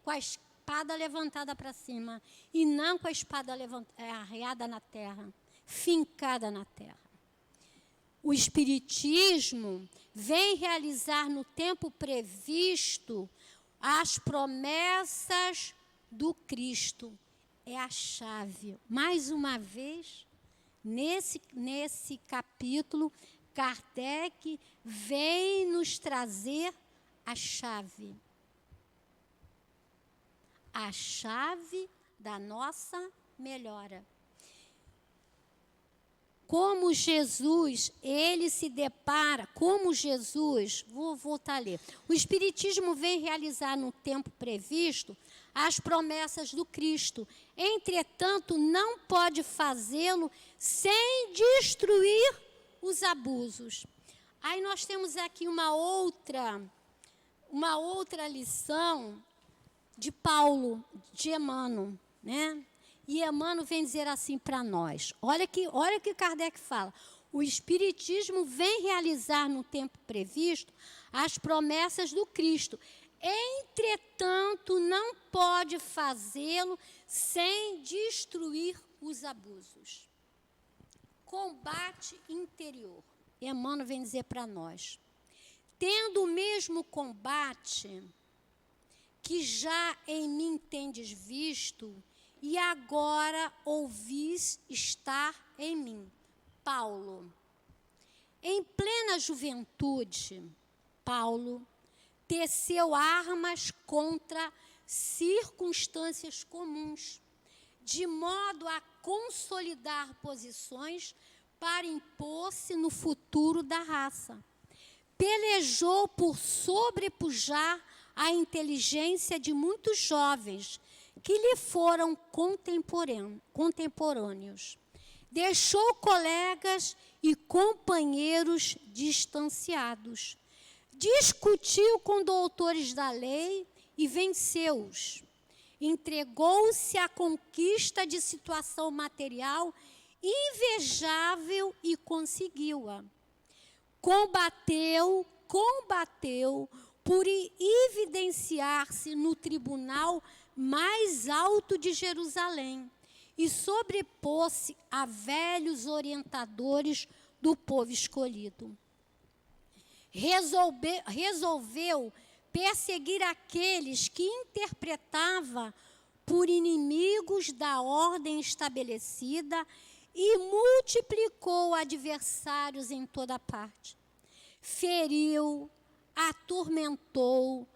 com a espada levantada para cima e não com a espada arreada na terra, fincada na terra. O Espiritismo vem realizar no tempo previsto as promessas do Cristo. É a chave. Mais uma vez, nesse capítulo, Kardec vem nos trazer a chave. A chave da nossa melhora. Como Jesus, ele se depara, vou voltar a ler. O Espiritismo vem realizar no tempo previsto as promessas do Cristo. Entretanto, não pode fazê-lo sem destruir os abusos. Aí nós temos aqui uma outra lição de Paulo, de Emmanuel, né? E Emmanuel vem dizer assim para nós, olha o que Kardec fala, o Espiritismo vem realizar no tempo previsto as promessas do Cristo, entretanto não pode fazê-lo sem destruir os abusos. Combate interior, Emmanuel vem dizer para nós, tendo o mesmo combate que já em mim tendes visto, e agora ouvis estar em mim. Paulo. Em plena juventude, Paulo teceu armas contra circunstâncias comuns, de modo a consolidar posições para impor-se no futuro da raça. Pelejou por sobrepujar a inteligência de muitos jovens que lhe foram contemporâneos. Deixou colegas e companheiros distanciados. Discutiu com doutores da lei e venceu-os. Entregou-se à conquista de situação material invejável e conseguiu-a. Combateu por evidenciar-se no tribunal mais alto de Jerusalém e sobrepôs-se a velhos orientadores do povo escolhido. Resolveu perseguir aqueles que interpretava por inimigos da ordem estabelecida e multiplicou adversários em toda parte. Feriu, atormentou,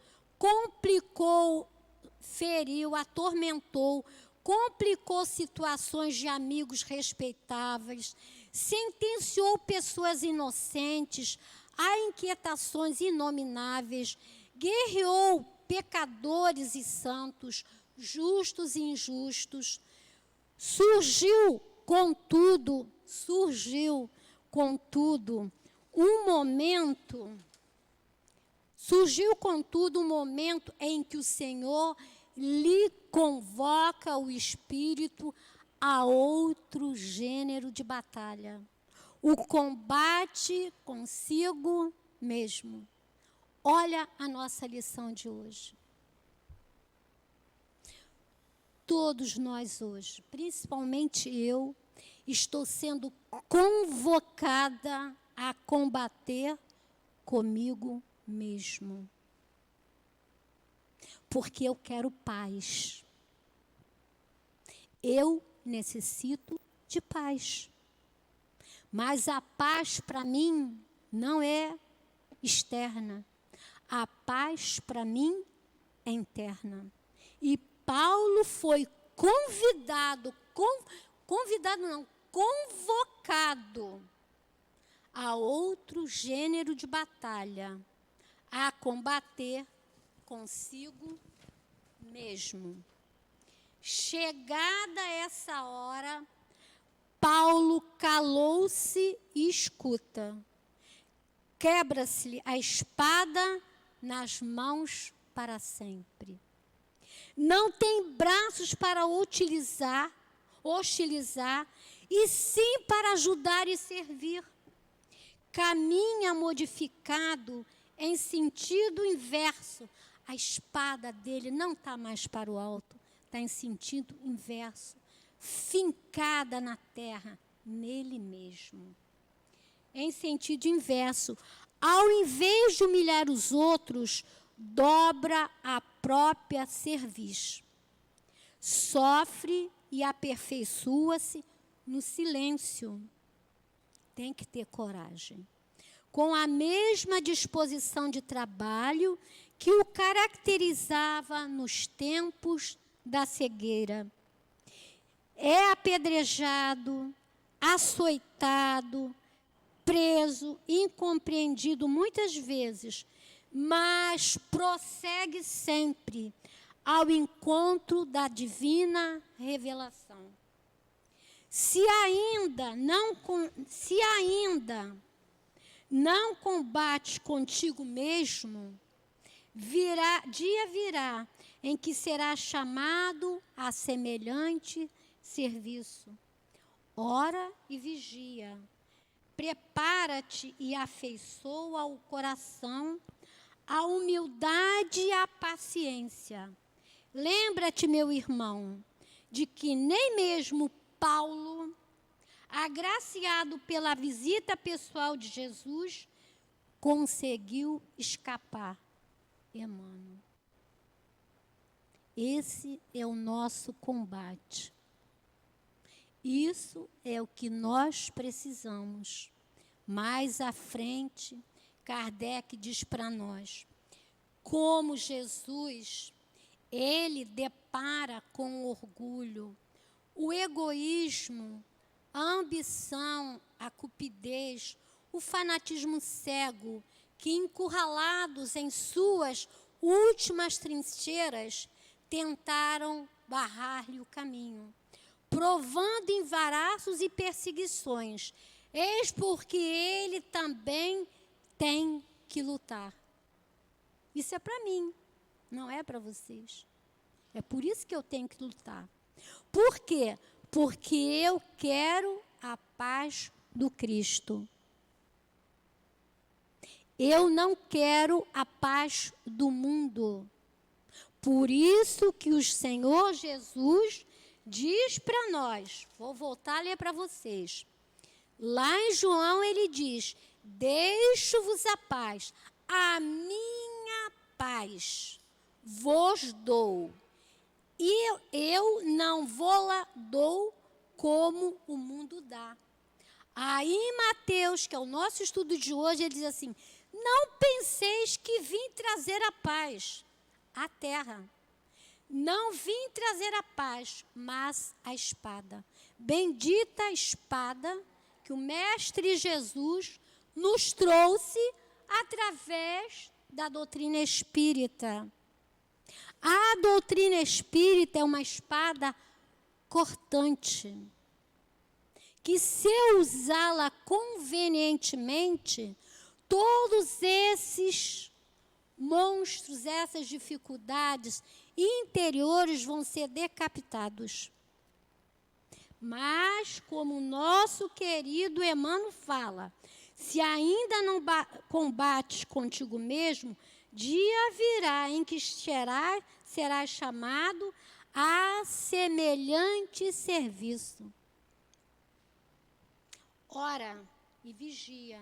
complicou situações de amigos respeitáveis, sentenciou pessoas inocentes a inquietações inomináveis, guerreou pecadores e santos, justos e injustos. Surgiu, contudo, um momento em que o Senhor lhe convoca o espírito a outro gênero de batalha, o combate consigo mesmo. Olha a nossa lição de hoje. Todos nós hoje, principalmente eu, estou sendo convocada a combater comigo mesmo. Porque eu quero paz. Eu necessito de paz. Mas a paz para mim não é externa. A paz para mim é interna. E Paulo foi convocado a outro gênero de batalha, a combater consigo mesmo. Chegada essa hora, Paulo calou-se e escuta. Quebra-se-lhe a espada nas mãos para sempre. Não tem braços para hostilizar, e sim para ajudar e servir. Caminha modificado em sentido inverso. A espada dele não está mais para o alto, está em sentido inverso, fincada na terra, nele mesmo. Em sentido inverso, ao invés de humilhar os outros, dobra a própria cerviz. Sofre e aperfeiçoa-se no silêncio. Tem que ter coragem. Com a mesma disposição de trabalho que o caracterizava nos tempos da cegueira. É apedrejado, açoitado, preso, incompreendido muitas vezes, mas prossegue sempre ao encontro da divina revelação. Se ainda não combates contigo mesmo, dia virá em que será chamado a semelhante serviço. Ora e vigia. Prepara-te e afeiçoa o coração, a humildade e a paciência. Lembra-te, meu irmão, de que nem mesmo Paulo, agraciado pela visita pessoal de Jesus, conseguiu escapar. Emmanuel. Esse é o nosso combate. Isso é o que nós precisamos. Mais à frente, Kardec diz para nós, como Jesus, ele depara com orgulho, o egoísmo, a ambição, a cupidez, o fanatismo cego, que encurralados em suas últimas trincheiras, tentaram barrar-lhe o caminho, provando embaraços e perseguições. Eis porque ele também tem que lutar. Isso é para mim, não é para vocês. É por isso que eu tenho que lutar. Por quê? Porque eu quero a paz do Cristo. Eu não quero a paz do mundo. Por isso que o Senhor Jesus diz para nós, vou voltar a ler para vocês. Lá em João ele diz, deixo-vos a paz, a minha paz vos dou. E eu não vou-la dou como o mundo dá. Aí em Mateus, que é o nosso estudo de hoje, ele diz assim: não penseis que vim trazer a paz à terra. Não vim trazer a paz, mas a espada. Bendita a espada que o Mestre Jesus nos trouxe através da doutrina espírita. A doutrina espírita é uma espada cortante, que se eu usá-la convenientemente, todos esses monstros, essas dificuldades interiores vão ser decapitados. Mas, como o nosso querido Emmanuel fala, se ainda não combates contigo mesmo, dia virá em que serás chamado a semelhante serviço. Ora e vigia,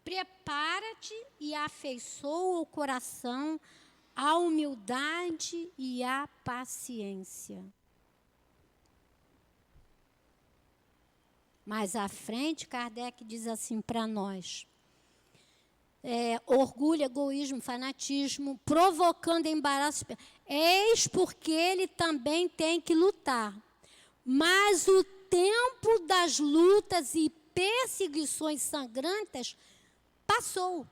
prepara-te e afeiçoa o coração à humildade e à paciência. Mais à frente, Kardec diz assim para nós: orgulho, egoísmo, fanatismo, provocando embaraço, eis porque ele também tem que lutar. Mas o tempo das lutas e perseguições sangrentas passou.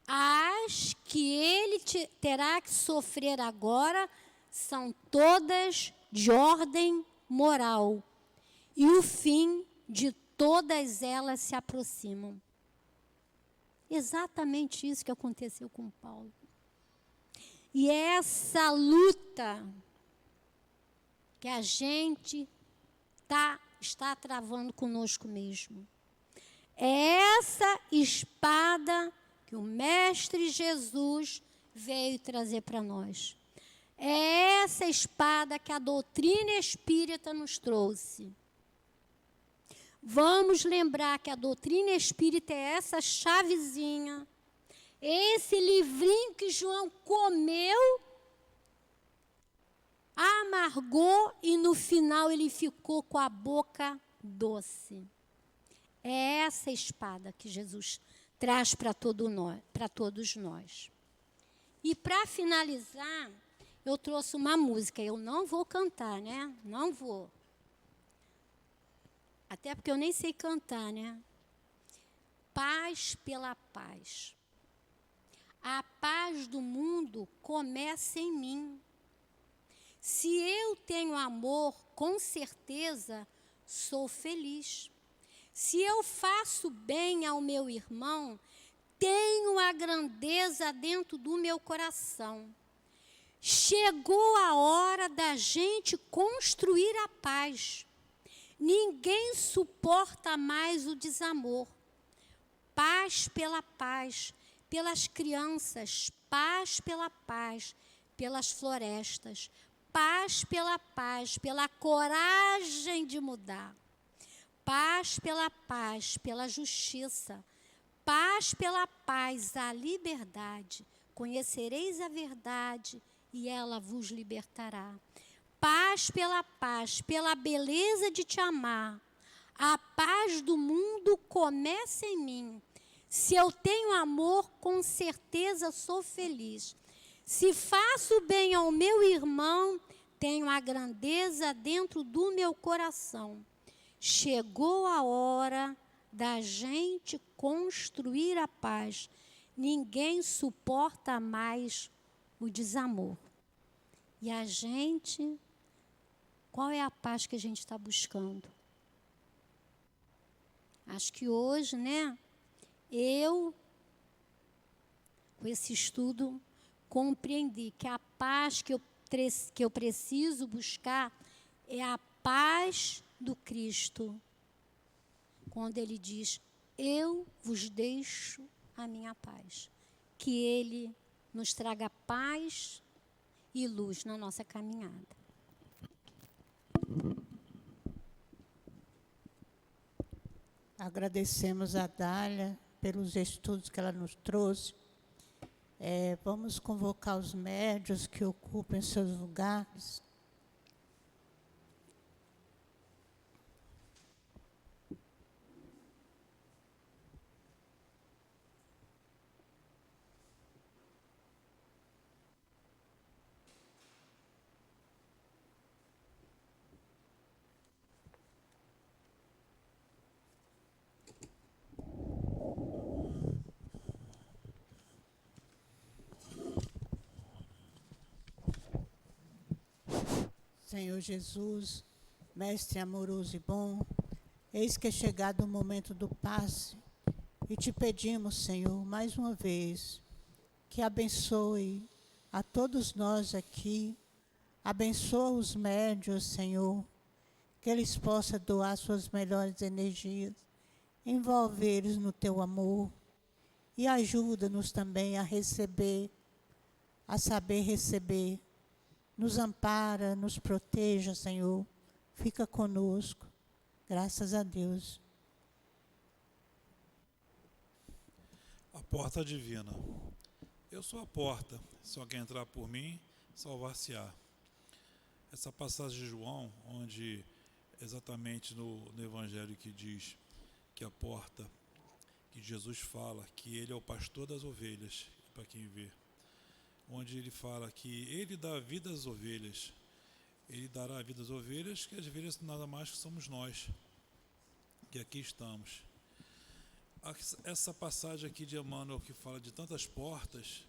As que ele terá que sofrer agora são todas de ordem moral. E o fim de todas elas se aproximam. Exatamente isso que aconteceu com Paulo. E é essa luta que a gente está travando conosco mesmo. É essa espada que o Mestre Jesus veio trazer para nós. É essa espada que a doutrina espírita nos trouxe. Vamos lembrar que a doutrina espírita é essa chavezinha, esse livrinho que João comeu, amargou e no final ele ficou com a boca doce. É essa espada que Jesus traz para todos nós. E para finalizar, eu trouxe uma música. Eu não vou cantar, né? Não vou. Até porque eu nem sei cantar, né? Paz pela paz. A paz do mundo começa em mim. Se eu tenho amor, com certeza sou feliz. Se eu faço bem ao meu irmão, tenho a grandeza dentro do meu coração. Chegou a hora da gente construir a paz. Ninguém suporta mais o desamor. Paz pela paz, pelas crianças, paz pela paz, pelas florestas, paz pela paz, pela coragem de mudar. Paz pela paz, pela justiça. Paz pela paz, a liberdade. Conhecereis a verdade e ela vos libertará. Paz pela beleza de te amar. A paz do mundo começa em mim. Se eu tenho amor, com certeza sou feliz. Se faço bem ao meu irmão, tenho a grandeza dentro do meu coração. Chegou a hora da gente construir a paz. Ninguém suporta mais o desamor. E a gente, qual é a paz que a gente está buscando? Acho que hoje, né, eu, com esse estudo, compreendi que a paz que eu preciso buscar é a paz do Cristo. Quando ele diz, eu vos deixo a minha paz. Que ele nos traga paz e luz na nossa caminhada. Agradecemos a Dália pelos estudos que ela nos trouxe. Vamos convocar os médios que ocupem seus lugares. Senhor Jesus, Mestre amoroso e bom, eis que é chegado o momento do passe e te pedimos, Senhor, mais uma vez, que abençoe a todos nós aqui, abençoa os médios, Senhor, que eles possam doar suas melhores energias, envolver eles no teu amor e ajuda-nos também a receber, a saber receber. Nos ampara, nos proteja, Senhor. Fica conosco. Graças a Deus. A porta divina. Eu sou a porta. Se alguém entrar por mim, salvar-se-á. Essa passagem de João, onde exatamente no Evangelho que diz que a porta, que Jesus fala que ele é o pastor das ovelhas, para quem vê, onde ele fala que ele dá a vida às ovelhas, ele dará a vida às ovelhas, que as ovelhas nada mais que somos nós, que aqui estamos. Essa passagem aqui de Emmanuel, que fala de tantas portas,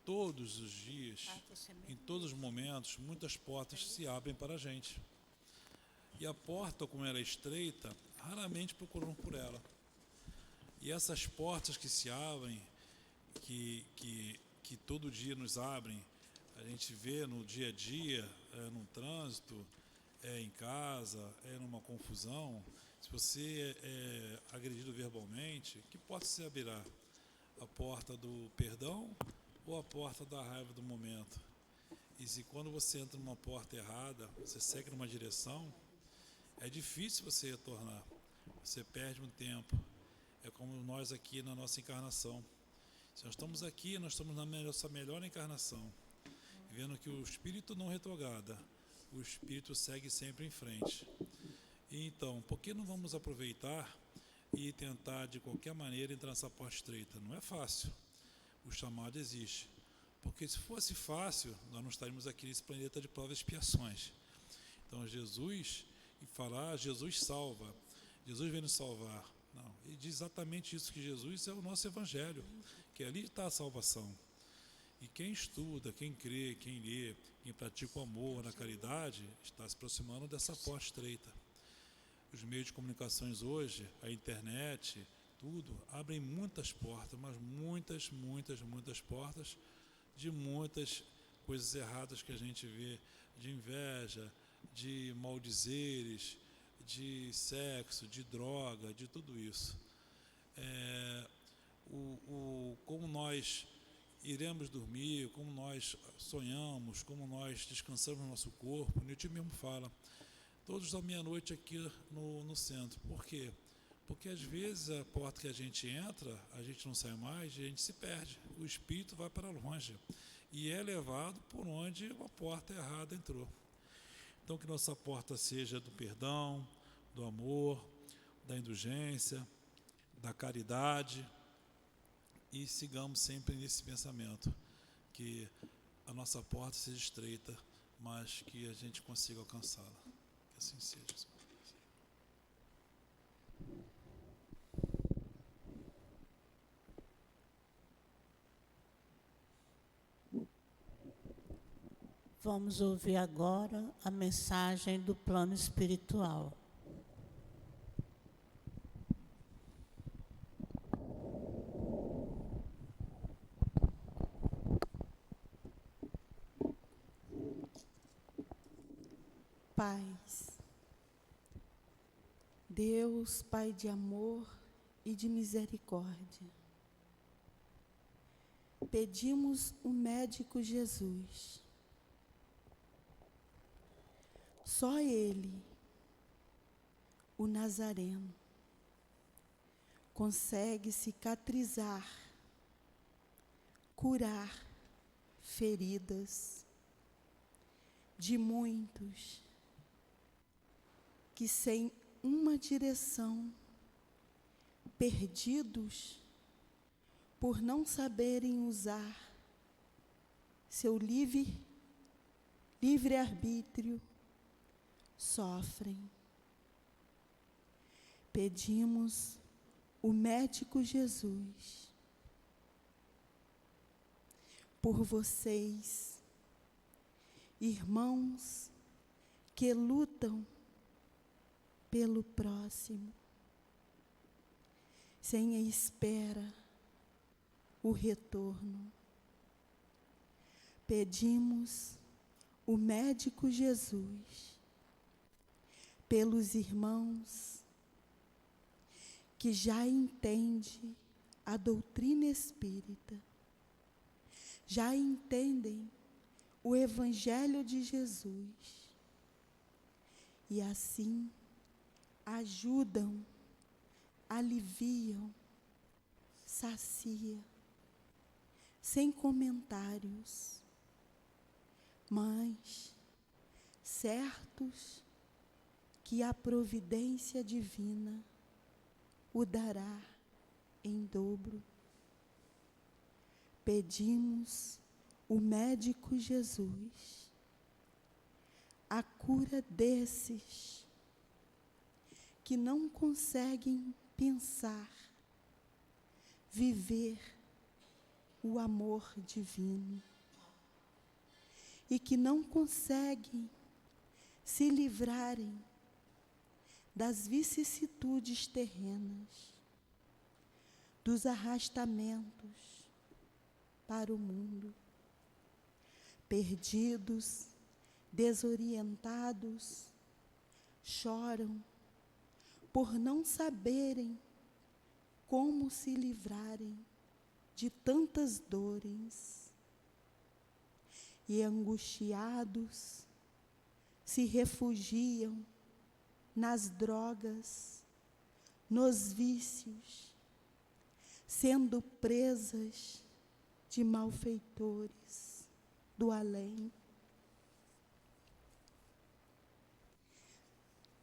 todos os dias, em todos os momentos, muitas portas se abrem para a gente. E a porta, como ela é estreita, raramente procuramos por ela. E essas portas que se abrem, que todo dia nos abrem, a gente vê no dia a dia, no trânsito, em casa, numa confusão. Se você é agredido verbalmente, que porta se abrirá? A porta do perdão ou a porta da raiva do momento? E se quando você entra numa porta errada, você segue numa direção, é difícil você retornar, você perde um tempo. É como nós aqui na nossa encarnação. Se nós estamos aqui, nós estamos na nossa melhor encarnação, vendo que o espírito não retrograda, o espírito segue sempre em frente. E então, por que não vamos aproveitar e tentar de qualquer maneira entrar nessa porta estreita? Não é fácil, o chamado existe, porque se fosse fácil, nós não estaríamos aqui nesse planeta de provas e expiações. Então Jesus, e falar, Jesus salva, Jesus vem nos salvar. Não, ele diz exatamente isso, que Jesus é o nosso evangelho, que ali está a salvação. E quem estuda, quem crê, quem lê, quem pratica o amor, a caridade, está se aproximando dessa porta estreita. Os meios de comunicações hoje, a internet, tudo, abrem muitas portas, mas muitas portas de muitas coisas erradas que a gente vê, de inveja, de maldizeres, de sexo, de droga, de tudo isso. Como nós iremos dormir, como nós sonhamos, como nós descansamos no nosso corpo. O Newton mesmo fala, todos à meia-noite aqui no centro. Por quê? Porque às vezes a porta que a gente entra, a gente não sai mais e a gente se perde. O espírito vai para longe e é levado por onde a porta errada entrou. Então que nossa porta seja do perdão, do amor, da indulgência, da caridade, e sigamos sempre nesse pensamento, que a nossa porta seja estreita, mas que a gente consiga alcançá-la. Que assim seja. Vamos ouvir agora a mensagem do plano espiritual. Paz. Deus, Pai de amor e de misericórdia, pedimos o médico Jesus. Só Ele, o Nazareno, consegue cicatrizar curar feridas de muitos que, sem uma direção, perdidos por não saberem usar seu livre-arbítrio, sofrem. Pedimos o médico Jesus por vocês, irmãos que lutam pelo próximo, sem a espera o retorno. Pedimos o médico Jesus pelos irmãos que já entendem a doutrina espírita, já entendem o Evangelho de Jesus e assim ajudam, aliviam, saciam, sem comentários, mas certos que a providência divina o dará em dobro. Pedimos o médico Jesus a cura desses que não conseguem pensar, viver o amor divino e que não conseguem se livrarem das vicissitudes terrenas, dos arrastamentos para o mundo, perdidos, desorientados, choram por não saberem como se livrarem de tantas dores e, angustiados, se refugiam nas drogas, nos vícios, sendo presas de malfeitores do além.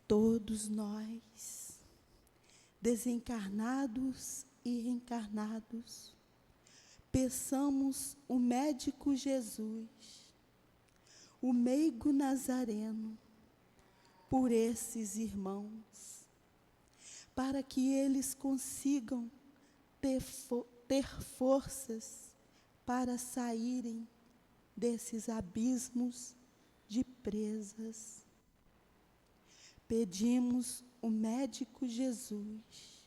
Todos nós, desencarnados e reencarnados, peçamos o médico Jesus, o meigo Nazareno, por esses irmãos, para que eles consigam ter forças para saírem desses abismos de presas. Pedimos o médico Jesus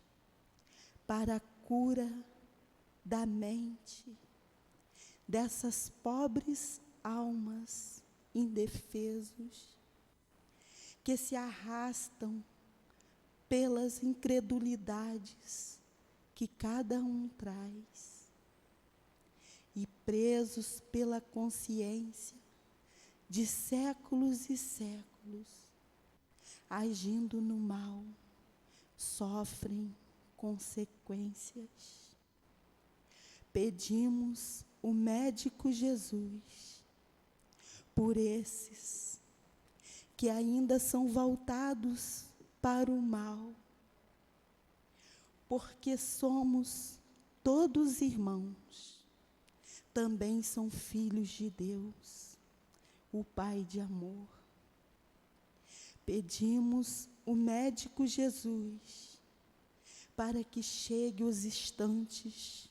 para a cura da mente dessas pobres almas indefesos que se arrastam pelas incredulidades que cada um traz e presos pela consciência de séculos e séculos, agindo no mal, sofrem consequências. Pedimos o médico Jesus por esses que ainda são voltados para o mal, porque somos todos irmãos, também são filhos de Deus, o Pai de amor. Pedimos o médico Jesus para que chegue os instantes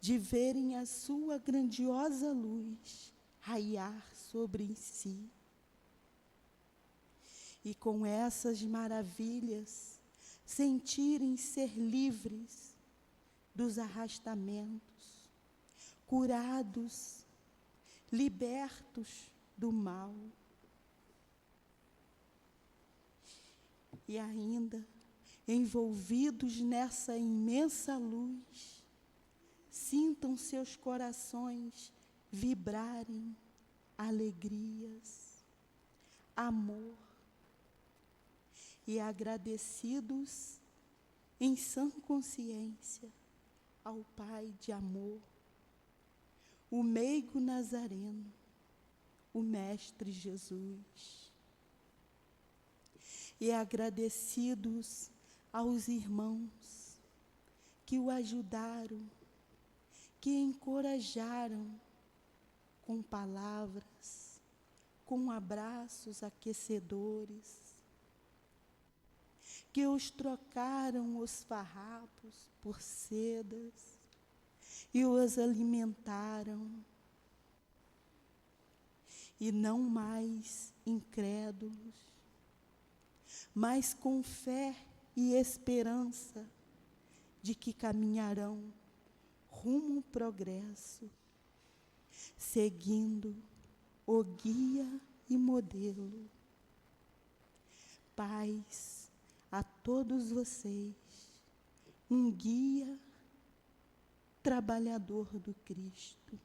de verem a sua grandiosa luz raiar sobre si. E com essas maravilhas, sentirem ser livres dos arrastamentos, curados, libertos do mal. E ainda, envolvidos nessa imensa luz, sintam seus corações vibrarem alegrias, amor, e agradecidos em sã consciência ao Pai de amor, o meigo Nazareno, o Mestre Jesus. E agradecidos aos irmãos que o ajudaram, que encorajaram com palavras, com abraços aquecedores, que os trocaram os farrapos por sedas e os alimentaram. E não mais incrédulos, mas com fé e esperança de que caminharão rumo ao progresso, seguindo o guia e modelo. Paz a todos vocês, um guia trabalhador do Cristo.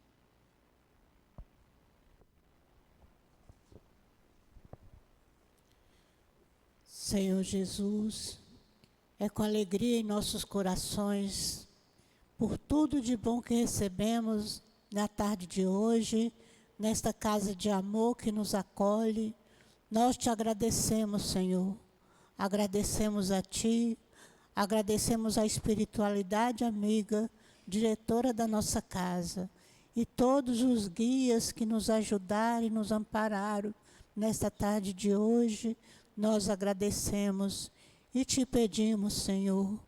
Senhor Jesus, é com alegria em nossos corações, por tudo de bom que recebemos na tarde de hoje, nesta casa de amor que nos acolhe, nós te agradecemos, Senhor. Agradecemos a Ti, agradecemos a espiritualidade amiga, diretora da nossa casa, e todos os guias que nos ajudaram e nos ampararam nesta tarde de hoje. Nós agradecemos e te pedimos, Senhor,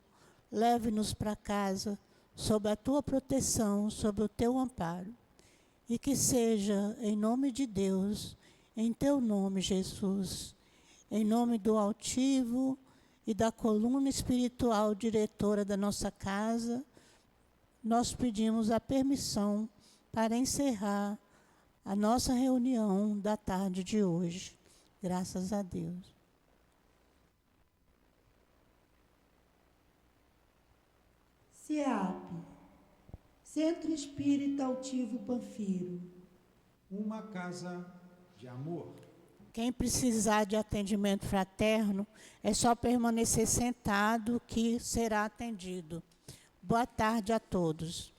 leve-nos para casa sob a Tua proteção, sob o Teu amparo. E que seja em nome de Deus, em Teu nome, Jesus, em nome do altivo e da coluna espiritual diretora da nossa casa, nós pedimos a permissão para encerrar a nossa reunião da tarde de hoje. Graças a Deus. CEAP, Centro Espírita Altivo Panfiro. Uma casa de amor. Quem precisar de atendimento fraterno, é só permanecer sentado que será atendido. Boa tarde a todos.